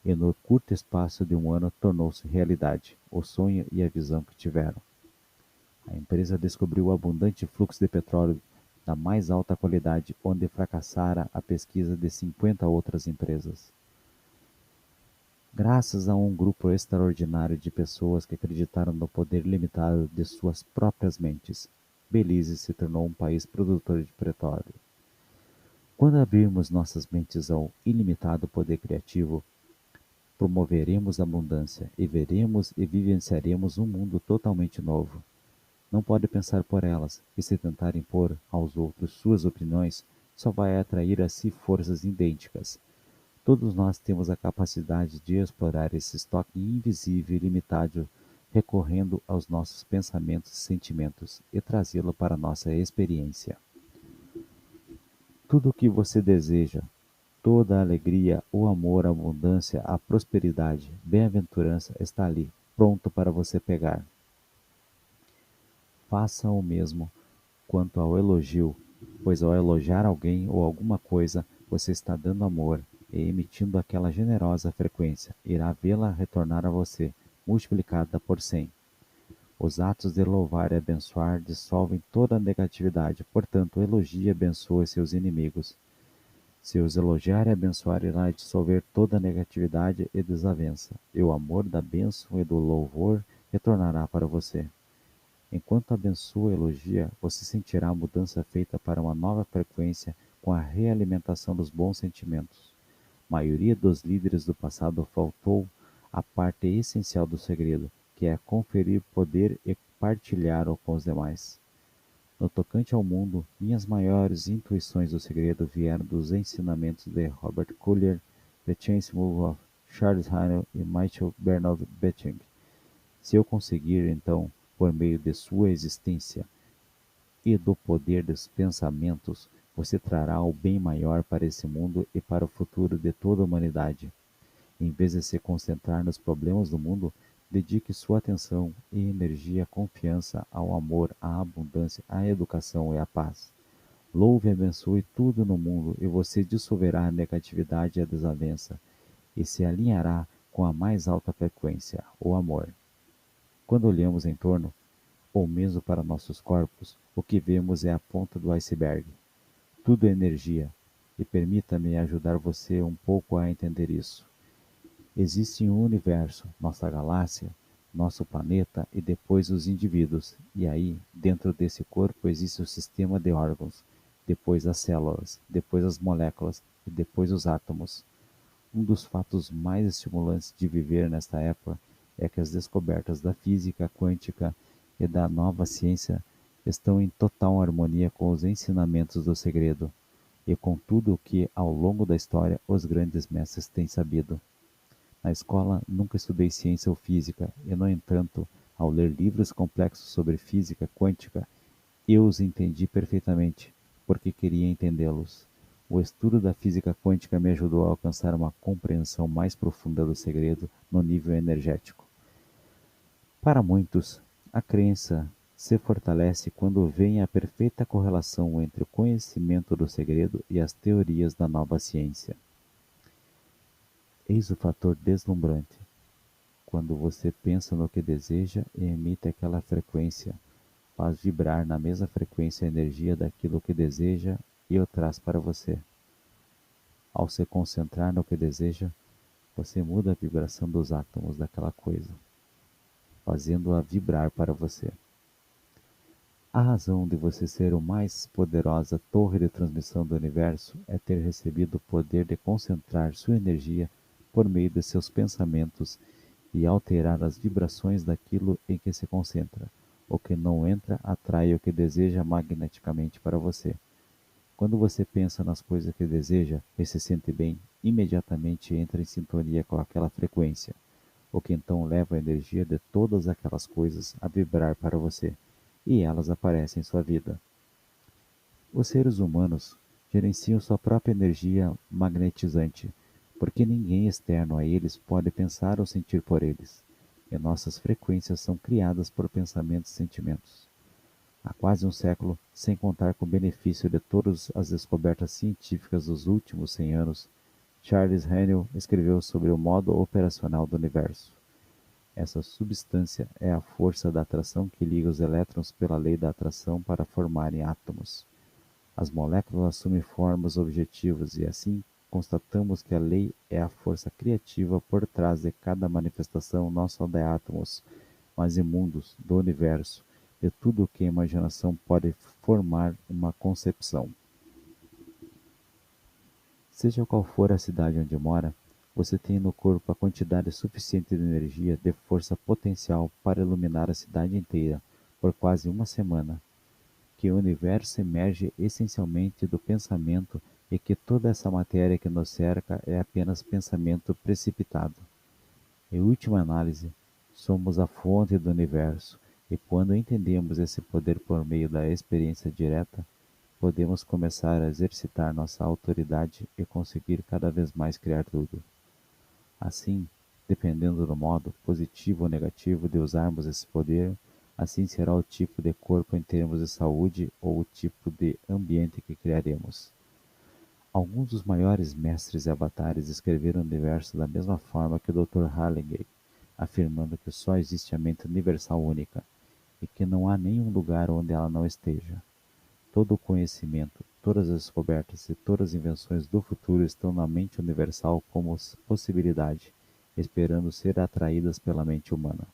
e no curto espaço de um ano tornou-se realidade o sonho e a visão que tiveram. A empresa descobriu o abundante fluxo de petróleo da mais alta qualidade, onde fracassara a pesquisa de 50 outras empresas. Graças a um grupo extraordinário de pessoas que acreditaram no poder limitado de suas próprias mentes, Belize se tornou um país produtor de petróleo. Quando abrirmos nossas mentes ao ilimitado poder criativo, promoveremos a abundância e veremos e vivenciaremos um mundo totalmente novo. Não pode pensar por elas, e se tentar impor aos outros suas opiniões, só vai atrair a si forças idênticas. Todos nós temos a capacidade de explorar esse estoque invisível e limitado, recorrendo aos nossos pensamentos e sentimentos, e trazê-lo para a nossa experiência. Tudo o que você deseja, toda a alegria, o amor, a abundância, a prosperidade, bem-aventurança está ali, pronto para você pegar. Faça o mesmo quanto ao elogio, pois ao elogiar alguém ou alguma coisa, você está dando amor e emitindo aquela generosa frequência, irá vê-la retornar a você, multiplicada por 100. Os atos de louvar e abençoar dissolvem toda a negatividade, portanto, elogie e abençoe seus inimigos. Se os elogiar e abençoar, irá dissolver toda a negatividade e desavença, e o amor da bênção e do louvor retornará para você. Enquanto abençoa e elogia, você sentirá a mudança feita para uma nova frequência com a realimentação dos bons sentimentos. A maioria dos líderes do passado faltou a parte essencial do segredo, que é conferir poder e partilhá-lo com os demais. No tocante ao mundo, minhas maiores intuições do segredo vieram dos ensinamentos de Robert Collier, The Chance Move of Charles Haanel e Michael Bernard Betting. Se eu conseguir, então, por meio de sua existência e do poder dos pensamentos, você trará o bem maior para esse mundo e para o futuro de toda a humanidade. Em vez de se concentrar nos problemas do mundo, dedique sua atenção e energia à confiança, ao amor, à abundância, à educação e à paz. Louve e abençoe tudo no mundo e você dissolverá a negatividade e a desavença e se alinhará com a mais alta frequência, o amor. Quando olhamos em torno, ou mesmo para nossos corpos, o que vemos é a ponta do iceberg. Tudo é energia, e permita-me ajudar você um pouco a entender isso. Existe um universo, nossa galáxia, nosso planeta e depois os indivíduos, e aí, dentro desse corpo existe o sistema de órgãos, depois as células, depois as moléculas e depois os átomos. Um dos fatos mais estimulantes de viver nesta época é que as descobertas da física quântica e da nova ciência estão em total harmonia com os ensinamentos do segredo e com tudo o que, ao longo da história, os grandes mestres têm sabido. Na escola nunca estudei ciência ou física e, no entanto, ao ler livros complexos sobre física quântica, eu os entendi perfeitamente, porque queria entendê-los. O estudo da física quântica me ajudou a alcançar uma compreensão mais profunda do segredo no nível energético. Para muitos, a crença se fortalece quando veem a perfeita correlação entre o conhecimento do segredo e as teorias da nova ciência. Eis o fator deslumbrante. Quando você pensa no que deseja e emite aquela frequência, faz vibrar na mesma frequência a energia daquilo que deseja e o traz para você. Ao se concentrar no que deseja, você muda a vibração dos átomos daquela coisa, fazendo-a vibrar para você. A razão de você ser a mais poderosa torre de transmissão do universo é ter recebido o poder de concentrar sua energia por meio de seus pensamentos e alterar as vibrações daquilo em que se concentra. O que não entra atrai o que deseja magneticamente para você. Quando você pensa nas coisas que deseja e se sente bem, imediatamente entra em sintonia com aquela frequência, o que então leva a energia de todas aquelas coisas a vibrar para você, e elas aparecem em sua vida. Os seres humanos gerenciam sua própria energia magnetizante, porque ninguém externo a eles pode pensar ou sentir por eles, e nossas frequências são criadas por pensamentos e sentimentos. Há quase um século, sem contar com o benefício de todas as descobertas científicas dos últimos 100 anos, Charles Hannell escreveu sobre o modo operacional do universo. Essa substância é a força da atração que liga os elétrons pela lei da atração para formarem átomos. As moléculas assumem formas objetivas e assim constatamos que a lei é a força criativa por trás de cada manifestação não só de átomos, mas de mundos, do universo, de tudo o que a imaginação pode formar uma concepção. Seja qual for a cidade onde mora, você tem no corpo a quantidade suficiente de energia de força potencial para iluminar a cidade inteira por quase uma semana, que o universo emerge essencialmente do pensamento e que toda essa matéria que nos cerca é apenas pensamento precipitado. Em última análise, somos a fonte do universo, e quando entendemos esse poder por meio da experiência direta, podemos começar a exercitar nossa autoridade e conseguir cada vez mais criar tudo. Assim, dependendo do modo, positivo ou negativo, de usarmos esse poder, assim será o tipo de corpo em termos de saúde ou o tipo de ambiente que criaremos. Alguns dos maiores mestres e avatares escreveram o universo da mesma forma que o Dr. Halliday, afirmando que só existe a mente universal única, e que não há nenhum lugar onde ela não esteja. Todo o conhecimento, todas as descobertas e todas as invenções do futuro estão na mente universal como possibilidade, esperando ser atraídas pela mente humana.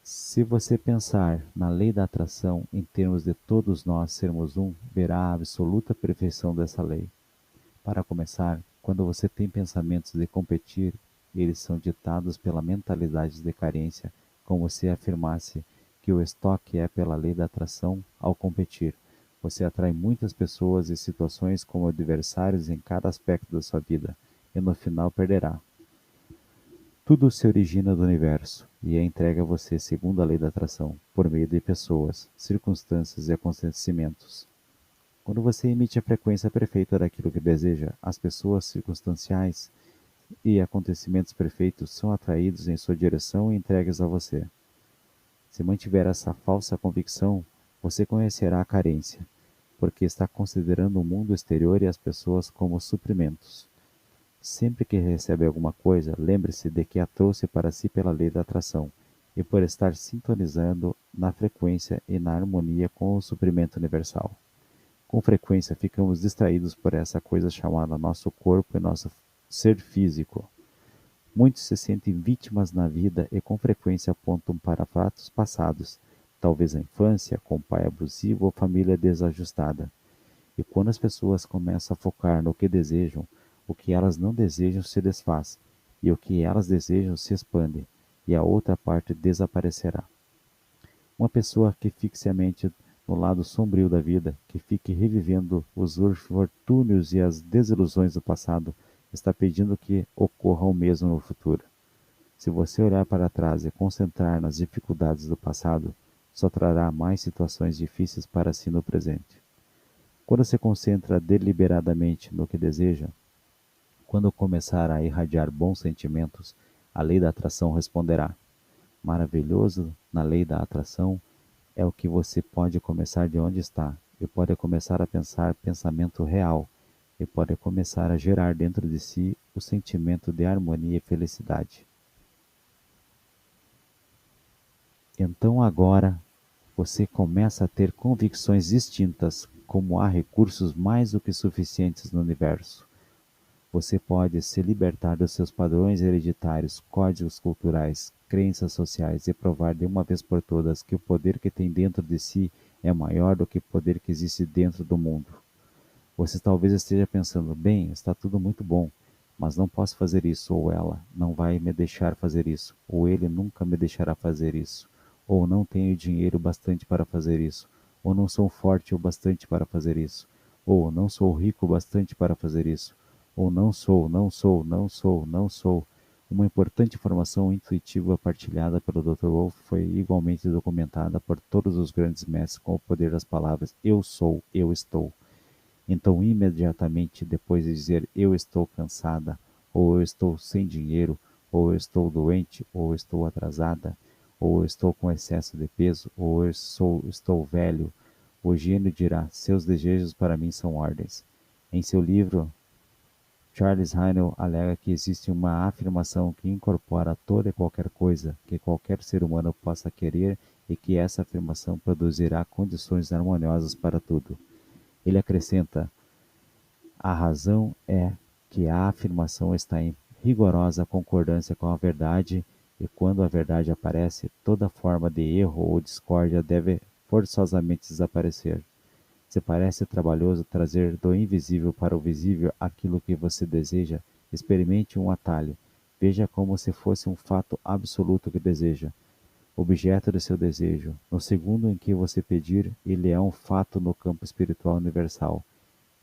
Se você pensar na lei da atração em termos de todos nós sermos um, verá a absoluta perfeição dessa lei. Para começar, quando você tem pensamentos de competir, eles são ditados pela mentalidade de carência, como se afirmasse que o estoque é pela lei da atração ao competir. Você atrai muitas pessoas e situações como adversários em cada aspecto da sua vida, e no final perderá. Tudo se origina do universo e é entregue a você segundo a lei da atração, por meio de pessoas, circunstâncias e acontecimentos. Quando você emite a frequência perfeita daquilo que deseja, as pessoas circunstanciais e acontecimentos perfeitos são atraídos em sua direção e entregues a você. Se mantiver essa falsa convicção, você conhecerá a carência, porque está considerando o mundo exterior e as pessoas como suprimentos. Sempre que recebe alguma coisa, lembre-se de que a trouxe para si pela lei da atração, e por estar sintonizando na frequência e na harmonia com o suprimento universal. Com frequência ficamos distraídos por essa coisa chamada nosso corpo e nosso ser físico. Muitos se sentem vítimas na vida e com frequência apontam para fatos passados, talvez a infância, com pai abusivo ou família desajustada. E quando as pessoas começam a focar no que desejam, o que elas não desejam se desfaz, e o que elas desejam se expande, e a outra parte desaparecerá. Uma pessoa que fixe a mente no lado sombrio da vida, que fique revivendo os infortúnios e as desilusões do passado, está pedindo que ocorra o mesmo no futuro. Se você olhar para trás e concentrar nas dificuldades do passado, só trará mais situações difíceis para si no presente. Quando se concentra deliberadamente no que deseja, quando começar a irradiar bons sentimentos, a lei da atração responderá. Maravilhoso na lei da atração é o que você pode começar de onde está, e pode começar a pensar pensamento real, e pode começar a gerar dentro de si o sentimento de harmonia e felicidade. Então agora você começa a ter convicções distintas, como há recursos mais do que suficientes no universo. Você pode se libertar dos seus padrões hereditários, códigos culturais, crenças sociais e provar de uma vez por todas que o poder que tem dentro de si é maior do que o poder que existe dentro do mundo. Você talvez esteja pensando, bem, está tudo muito bom, mas não posso fazer isso, ou ela não vai me deixar fazer isso, ou ele nunca me deixará fazer isso, ou não tenho dinheiro bastante para fazer isso, ou não sou forte o bastante para fazer isso, ou não sou rico o bastante para fazer isso, ou não sou. Uma importante informação intuitiva partilhada pelo Dr. Wolff foi igualmente documentada por todos os grandes mestres com o poder das palavras eu sou, eu estou. Então, imediatamente depois de dizer eu estou cansada, ou eu estou sem dinheiro, ou eu estou doente, ou eu estou atrasada, ou eu estou com excesso de peso, ou estou velho, o gênio dirá: seus desejos para mim são ordens. Em seu livro, Charles Heinel alega que existe uma afirmação que incorpora toda e qualquer coisa que qualquer ser humano possa querer e que essa afirmação produzirá condições harmoniosas para tudo. Ele acrescenta: a razão é que a afirmação está em rigorosa concordância com a verdade, e quando a verdade aparece, toda forma de erro ou discórdia deve forçosamente desaparecer. Se parece trabalhoso trazer do invisível para o visível aquilo que você deseja, experimente um atalho. Veja como se fosse um fato absoluto que deseja, objeto de seu desejo. No segundo em que você pedir, ele é um fato no campo espiritual universal.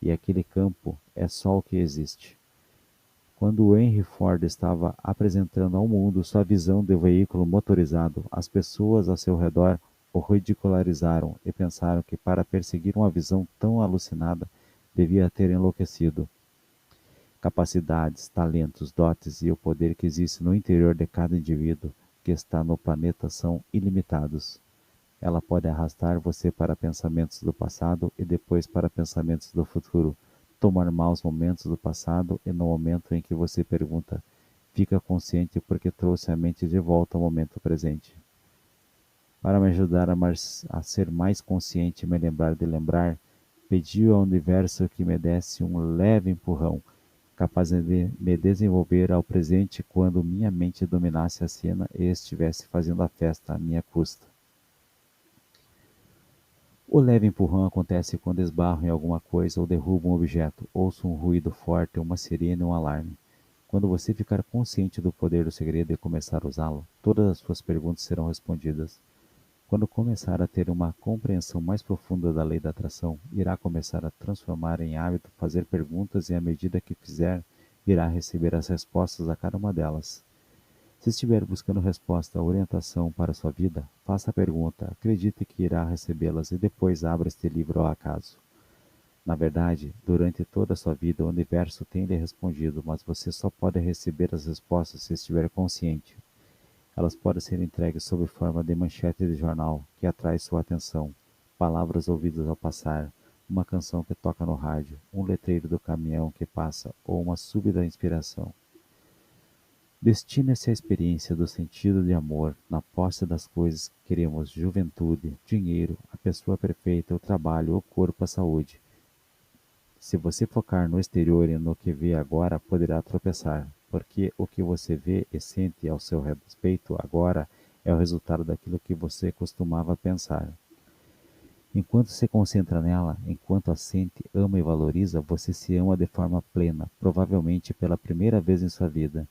E aquele campo é só o que existe. Quando Henry Ford estava apresentando ao mundo sua visão de veículo motorizado, as pessoas ao seu redor o ridicularizaram e pensaram que para perseguir uma visão tão alucinada devia ter enlouquecido. Capacidades, talentos, dotes e o poder que existe no interior de cada indivíduo que está no planeta são ilimitados. Ela pode arrastar você para pensamentos do passado e depois para pensamentos do futuro, tomar maus momentos do passado e no momento em que você pergunta, fica consciente porque trouxe a mente de volta ao momento presente. Para me ajudar a ser mais consciente e me lembrar de lembrar, pedi ao universo que me desse um leve empurrão, capaz de me desenvolver ao presente quando minha mente dominasse a cena e estivesse fazendo a festa à minha custa. O leve empurrão acontece quando esbarro em alguma coisa ou derrubo um objeto, ouço um ruído forte, uma sirene ou um alarme. Quando você ficar consciente do poder do segredo e começar a usá-lo, todas as suas perguntas serão respondidas. Quando começar a ter uma compreensão mais profunda da lei da atração, irá começar a transformar em hábito fazer perguntas e à medida que fizer, irá receber as respostas a cada uma delas. Se estiver buscando resposta ou orientação para sua vida, faça a pergunta, acredite que irá recebê-las e depois abra este livro ao acaso. Na verdade, durante toda a sua vida o universo tem lhe respondido, mas você só pode receber as respostas se estiver consciente. Elas podem ser entregues sob forma de manchete de jornal, que atrai sua atenção, palavras ouvidas ao passar, uma canção que toca no rádio, um letreiro do caminhão que passa ou uma súbita inspiração. Destine-se à experiência do sentido de amor, na posse das coisas que queremos: juventude, dinheiro, a pessoa perfeita, o trabalho, o corpo, a saúde. Se você focar no exterior e no que vê agora, poderá tropeçar, porque o que você vê e sente ao seu respeito agora é o resultado daquilo que você costumava pensar. Enquanto se concentra nela, enquanto a sente, ama e valoriza, você se ama de forma plena, provavelmente pela primeira vez em sua vida.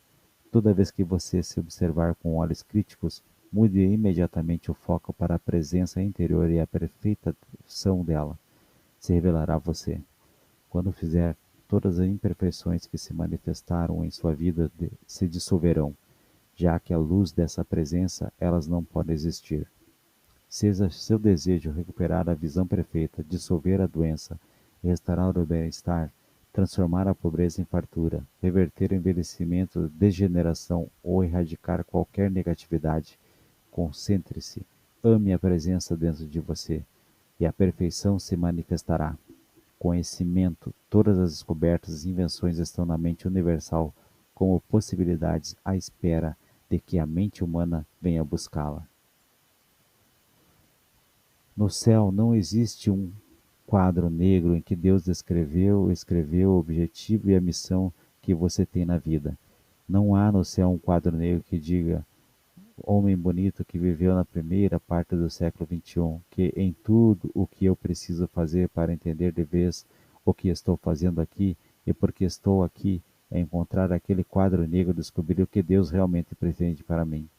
Toda vez que você se observar com olhos críticos, mude imediatamente o foco para a presença interior e a perfeição dela se revelará a você. Quando fizer, todas as imperfeições que se manifestaram em sua vida se dissolverão, já que à luz dessa presença elas não podem existir. Seja seu desejo recuperar a visão perfeita, dissolver a doença, restaurar o bem-estar, transformar a pobreza em fartura, reverter o envelhecimento, degeneração ou erradicar qualquer negatividade. Concentre-se, ame a presença dentro de você, e a perfeição se manifestará. Conhecimento, todas as descobertas e invenções estão na mente universal, como possibilidades à espera de que a mente humana venha buscá-la. No céu não existe um quadro negro em que Deus escreveu o objetivo e a missão que você tem na vida. Não há no céu um quadro negro que diga: homem bonito que viveu na primeira parte do século XXI, que em tudo o que eu preciso fazer para entender de vez o que estou fazendo aqui e porque estou aqui é encontrar aquele quadro negro e descobrir o que Deus realmente pretende para mim.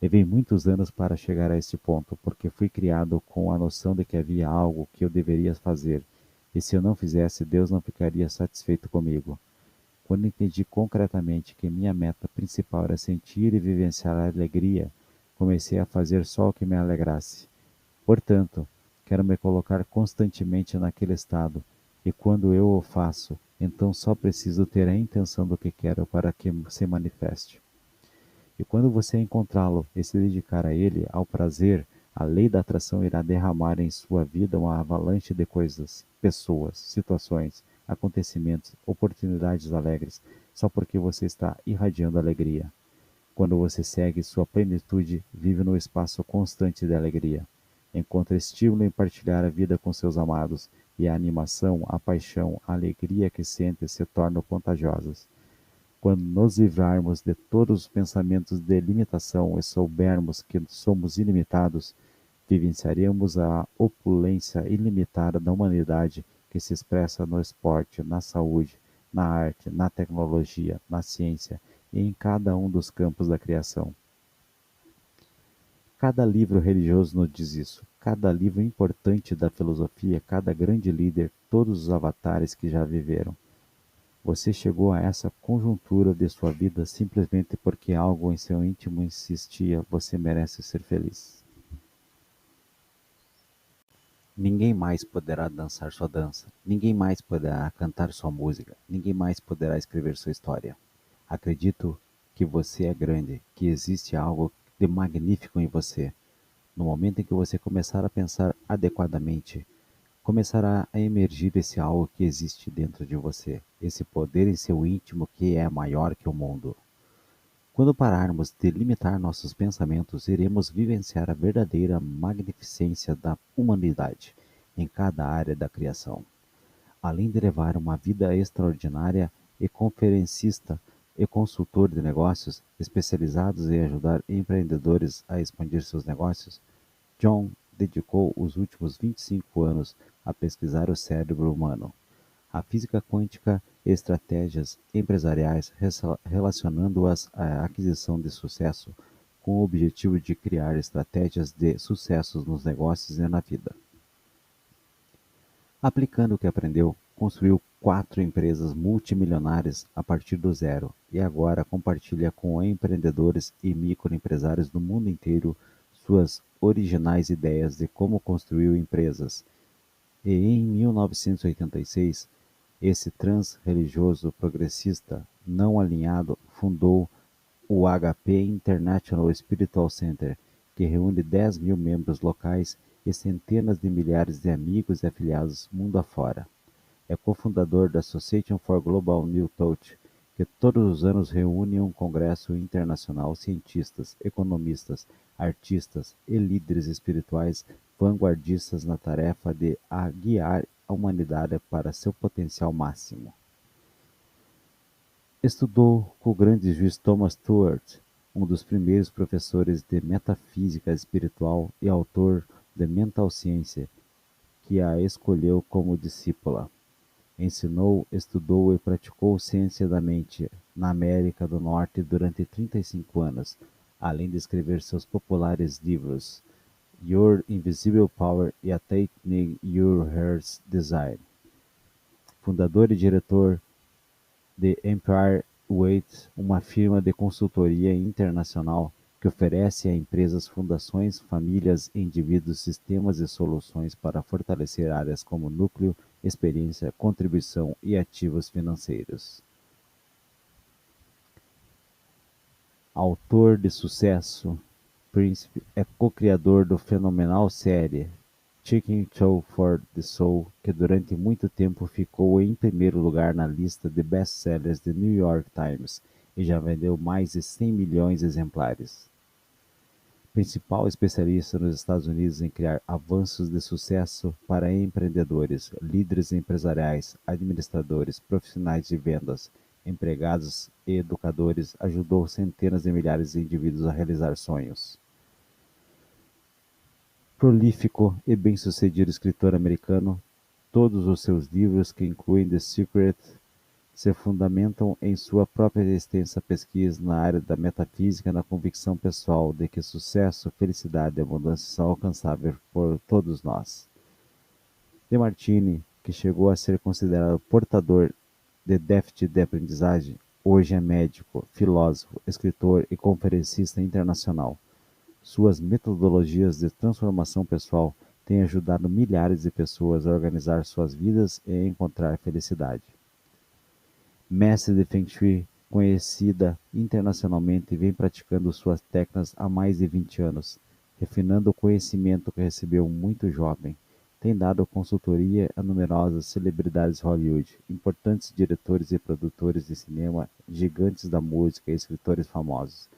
Levei muitos anos para chegar a este ponto, porque fui criado com a noção de que havia algo que eu deveria fazer, e se eu não fizesse, Deus não ficaria satisfeito comigo. Quando entendi concretamente que minha meta principal era sentir e vivenciar a alegria, comecei a fazer só o que me alegrasse. Portanto, quero me colocar constantemente naquele estado, e quando eu o faço, então só preciso ter a intenção do que quero para que se manifeste. E quando você encontrá-lo e se dedicar a ele, ao prazer, a lei da atração irá derramar em sua vida uma avalanche de coisas, pessoas, situações, acontecimentos, oportunidades alegres, só porque você está irradiando alegria. Quando você segue sua plenitude, vive no espaço constante de alegria. Encontra estímulo em partilhar a vida com seus amados, e a animação, a paixão, a alegria que sente se tornam contagiosas. Quando nos livrarmos de todos os pensamentos de limitação e soubermos que somos ilimitados, vivenciaremos a opulência ilimitada da humanidade que se expressa no esporte, na saúde, na arte, na tecnologia, na ciência e em cada um dos campos da criação. Cada livro religioso nos diz isso, cada livro importante da filosofia, cada grande líder, todos os avatares que já viveram. Você chegou a essa conjuntura de sua vida simplesmente porque algo em seu íntimo insistia: você merece ser feliz. Ninguém mais poderá dançar sua dança, ninguém mais poderá cantar sua música, ninguém mais poderá escrever sua história. Acredito que você é grande, que existe algo de magnífico em você. No momento em que você começar a pensar adequadamente, começará a emergir esse algo que existe dentro de você, esse poder em seu íntimo que é maior que o mundo. Quando pararmos de limitar nossos pensamentos, iremos vivenciar a verdadeira magnificência da humanidade em cada área da criação. Além de levar uma vida extraordinária e conferencista e consultor de negócios, especializados em ajudar empreendedores a expandir seus negócios, John dedicou os últimos 25 anos a pesquisar o cérebro humano, a física quântica e estratégias empresariais relacionando-as à aquisição de sucesso, com o objetivo de criar estratégias de sucesso nos negócios e na vida. Aplicando o que aprendeu, construiu 4 empresas multimilionárias a partir do zero e agora compartilha com empreendedores e microempresários do mundo inteiro suas originais ideias de como construir empresas. E em 1986, esse trans-religioso progressista não alinhado fundou o HP International Spiritual Center, que reúne 10 mil membros locais e centenas de milhares de amigos e afiliados mundo afora. É cofundador da Association for Global New Thought, que todos os anos reúne um congresso internacional cientistas, economistas, artistas e líderes espirituais vanguardistas na tarefa de guiar a humanidade para seu potencial máximo. Estudou com o grande juiz Thomas Stewart, um dos primeiros professores de metafísica espiritual e autor de Mental Ciência, que a escolheu como discípula. Ensinou, estudou e praticou ciência da mente na América do Norte durante 35 anos, além de escrever seus populares livros Your Invisible Power e Attaining Your Heart's Desire. Fundador e diretor de Empire Waite, uma firma de consultoria internacional que oferece a empresas, fundações, famílias e indivíduos sistemas e soluções para fortalecer áreas como núcleo, experiência, contribuição e ativos financeiros. Autor de sucesso, Príncipe é co-criador do fenomenal série Chicken Show for the Soul, que durante muito tempo ficou em primeiro lugar na lista de best-sellers do New York Times e já vendeu mais de 100 milhões de exemplares. Principal especialista nos Estados Unidos em criar avanços de sucesso para empreendedores, líderes empresariais, administradores, profissionais de vendas, empregados e educadores, ajudou centenas de milhares de indivíduos a realizar sonhos. Prolífico e bem-sucedido escritor americano, todos os seus livros, que incluem The Secret, se fundamentam em sua própria extensa pesquisa na área da metafísica, na convicção pessoal de que sucesso, felicidade e abundância são alcançáveis por todos nós. DeMartini, que chegou a ser considerado portador de déficit de aprendizagem, hoje é médico, filósofo, escritor e conferencista internacional. Suas metodologias de transformação pessoal têm ajudado milhares de pessoas a organizar suas vidas e a encontrar felicidade. Mestre de Feng Shui, conhecida internacionalmente, vem praticando suas técnicas há mais de 20 anos, refinando o conhecimento que recebeu muito jovem. Tem dado consultoria a numerosas celebridades de Hollywood, importantes diretores e produtores de cinema, gigantes da música e escritores famosos.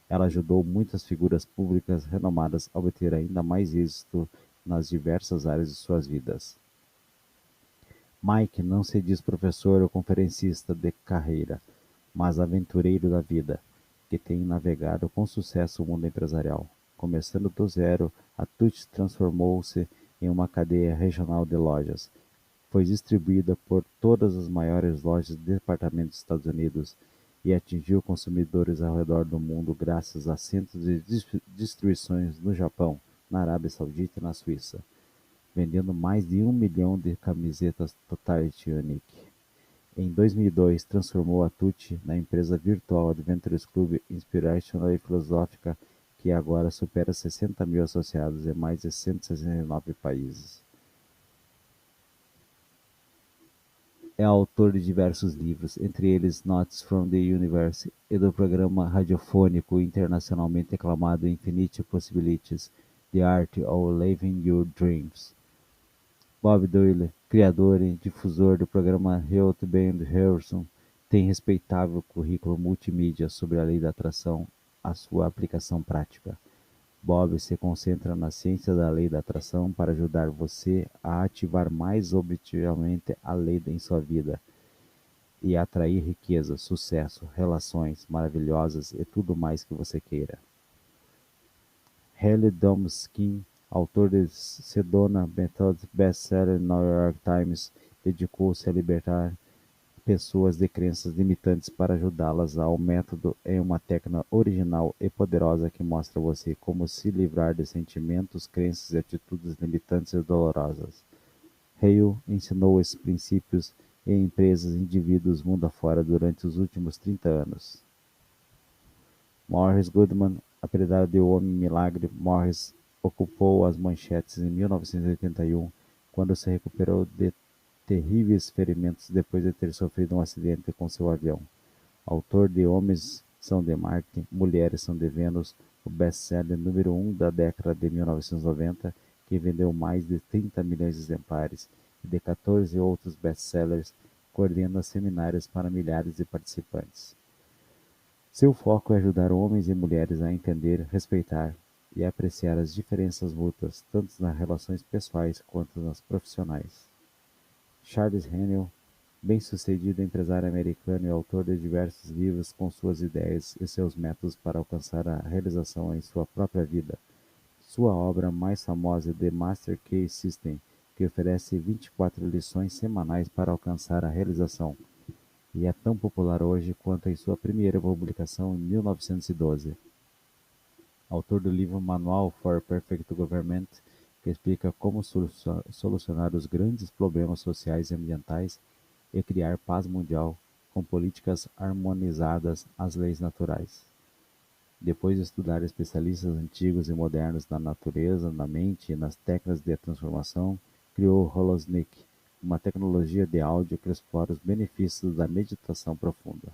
Ela ajudou muitas figuras públicas renomadas a obter ainda mais êxito nas diversas áreas de suas vidas. Mike não se diz professor ou conferencista de carreira, mas aventureiro da vida, que tem navegado com sucesso o mundo empresarial. Começando do zero, a Tucci transformou-se em uma cadeia regional de lojas. Foi distribuída por todas as maiores lojas de departamento dos Estados Unidos e atingiu consumidores ao redor do mundo graças a centros de distribuições no Japão, na Arábia Saudita e na Suíça, vendendo mais de 1 milhão de camisetas Totality Unique. Em 2002, transformou a Tucci na empresa virtual Adventures Club inspiracional e filosófica, que agora supera 60 mil associados em mais de 169 países. É autor de diversos livros, entre eles Notes from the Universe, e do programa radiofônico internacionalmente aclamado Infinite Possibilities, The Art of Living Your Dreams. Bob Doyle, criador e difusor do programa How to Ben Harrison, tem respeitável currículo multimídia sobre a lei da atração, a sua aplicação prática. Bob se concentra na ciência da lei da atração para ajudar você a ativar mais objetivamente a lei em sua vida e atrair riqueza, sucesso, relações maravilhosas e tudo mais que você queira. Haley Domskin, autor de Sedona Method best-seller no New York Times, dedicou-se a libertar pessoas de crenças limitantes para ajudá-las ao método em uma técnica original e poderosa que mostra a você como se livrar de sentimentos, crenças e atitudes limitantes e dolorosas. Hale ensinou esses princípios em empresas e indivíduos mundo afora durante os últimos 30 anos. Morris Goodman, apelidado de O Homem Milagre, Morris ocupou as manchetes em 1981, quando se recuperou de terríveis ferimentos depois de ter sofrido um acidente com seu avião. Autor de Homens são de Marte, Mulheres são de Vênus, o best-seller número 1 da década de 1990, que vendeu mais de 30 milhões de exemplares, e de 14 outros best-sellers, coordena seminários para milhares de participantes. Seu foco é ajudar homens e mulheres a entender, respeitar e apreciar as diferenças mútuas, tanto nas relações pessoais quanto nas profissionais. Charles Hennell, bem-sucedido empresário americano e autor de diversos livros com suas ideias e seus métodos para alcançar a realização em sua própria vida. Sua obra mais famosa é The Master Key System, que oferece 24 lições semanais para alcançar a realização, e é tão popular hoje quanto em sua primeira publicação em 1912. Autor do livro Manual for Perfect Government, que explica como solucionar os grandes problemas sociais e ambientais e criar paz mundial com políticas harmonizadas às leis naturais. Depois de estudar especialistas antigos e modernos na natureza, na mente e nas técnicas de transformação, criou Holosnick, uma tecnologia de áudio que explora os benefícios da meditação profunda.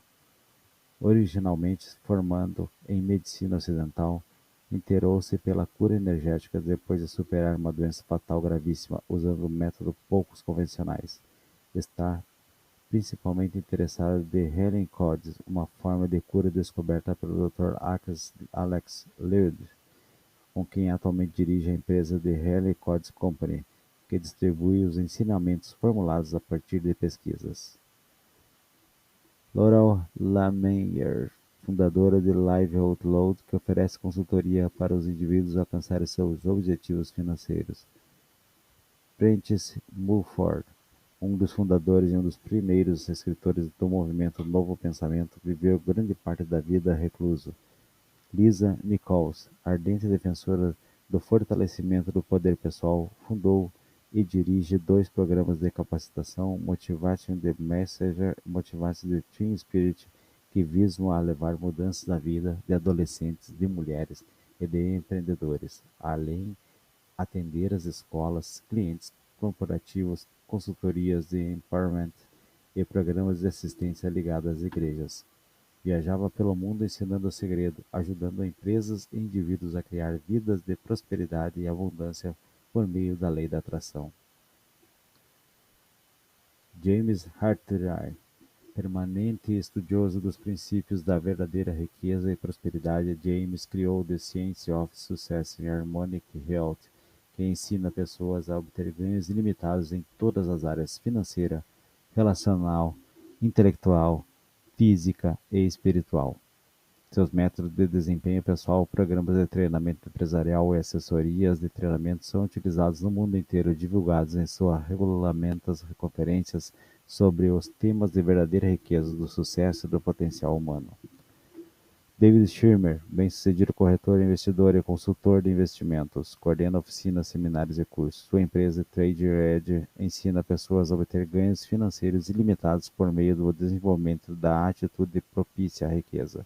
Originalmente formando em medicina ocidental, inteirou-se pela cura energética depois de superar uma doença fatal gravíssima usando um método poucos convencionais. Está principalmente interessado de Healing Codes, uma forma de cura descoberta pelo Dr. Alex Laird, com quem atualmente dirige a empresa The Healing Codes Company, que distribui os ensinamentos formulados a partir de pesquisas. Laurel Lameyer, fundadora de Live Out Loud, que oferece consultoria para os indivíduos alcançarem seus objetivos financeiros. Prentice Mulford, um dos fundadores e um dos primeiros escritores do movimento Novo Pensamento, viveu grande parte da vida recluso. Lisa Nichols, ardente defensora do fortalecimento do poder pessoal, fundou e dirige 2 programas de capacitação, Motivation the Messenger e Motivation the Team Spirit, que visam a levar mudanças na vida de adolescentes, de mulheres e de empreendedores, além atender as escolas, clientes corporativos, consultorias de empowerment e programas de assistência ligados às igrejas. Viajava pelo mundo ensinando o segredo, ajudando empresas e indivíduos a criar vidas de prosperidade e abundância por meio da lei da atração. James Hartwright, permanente estudioso dos princípios da verdadeira riqueza e prosperidade, James criou The Science of Success in Harmonic Health, que ensina pessoas a obter ganhos ilimitados em todas as áreas: financeira, relacional, intelectual, física e espiritual. Seus métodos de desempenho pessoal, programas de treinamento empresarial e assessorias de treinamento são utilizados no mundo inteiro, divulgados em suas regulamentas conferências sobre os temas de verdadeira riqueza, do sucesso e do potencial humano. David Schirmer, bem-sucedido corretor, investidor e consultor de investimentos, coordena oficinas, seminários e cursos. Sua empresa TraderEdge ensina pessoas a obter ganhos financeiros ilimitados por meio do desenvolvimento da atitude propícia à riqueza.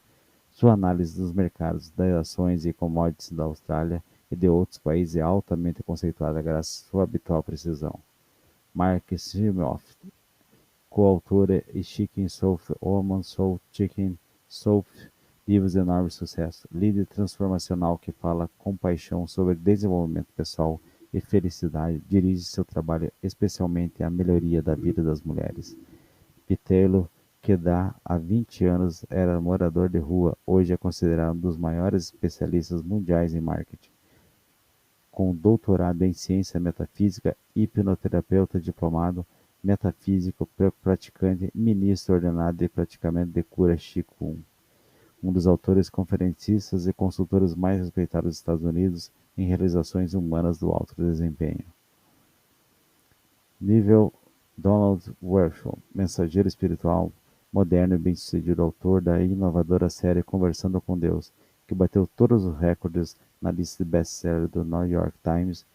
Sua análise dos mercados das ações e commodities da Austrália e de outros países é altamente conceituada graças à sua habitual precisão. Mark Simoff, coautor de Chicken Soup, Woman Soup, Chicken Soup, livros de enorme sucesso. Líder transformacional que fala com paixão sobre desenvolvimento pessoal e felicidade, dirige seu trabalho especialmente à melhoria da vida das mulheres. Vitello, que há 20 anos era morador de rua, hoje é considerado um dos maiores especialistas mundiais em marketing. Com doutorado em ciência metafísica, hipnoterapeuta diplomado, metafísico praticante, ministro ordenado e praticante de cura Qigong. Um dos autores, conferencistas e consultores mais respeitados dos Estados Unidos em realizações humanas do alto desempenho. Nível Donald Worsham, mensageiro espiritual, moderno e bem-sucedido, autor da inovadora série Conversando com Deus, que bateu todos os recordes na lista de best-seller do New York Times.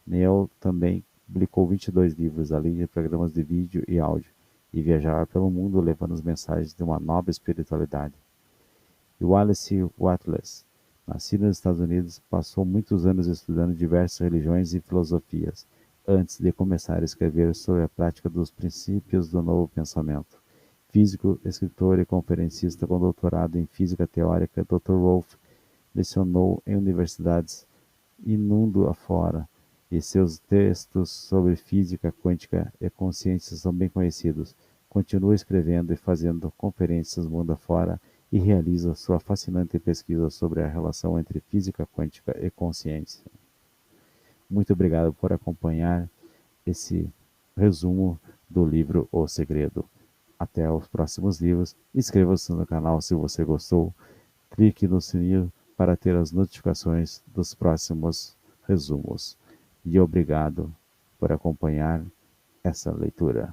Neil também publicou 22 livros, além de programas de vídeo e áudio, e viajava pelo mundo levando as mensagens de uma nova espiritualidade. E Wallace Wattles, nascido nos Estados Unidos, passou muitos anos estudando diversas religiões e filosofias, antes de começar a escrever sobre a prática dos princípios do novo pensamento. Físico, escritor e conferencista com doutorado em física teórica, Dr. Wolff lecionou em universidades e mundo afora, e seus textos sobre física quântica e consciência são bem conhecidos. Continua escrevendo e fazendo conferências mundo afora e realiza sua fascinante pesquisa sobre a relação entre física quântica e consciência. Muito obrigado por acompanhar esse resumo do livro O Segredo. Até os próximos livros. Inscreva-se no canal se você gostou. Clique no sininho para ter as notificações dos próximos resumos. E obrigado por acompanhar essa leitura.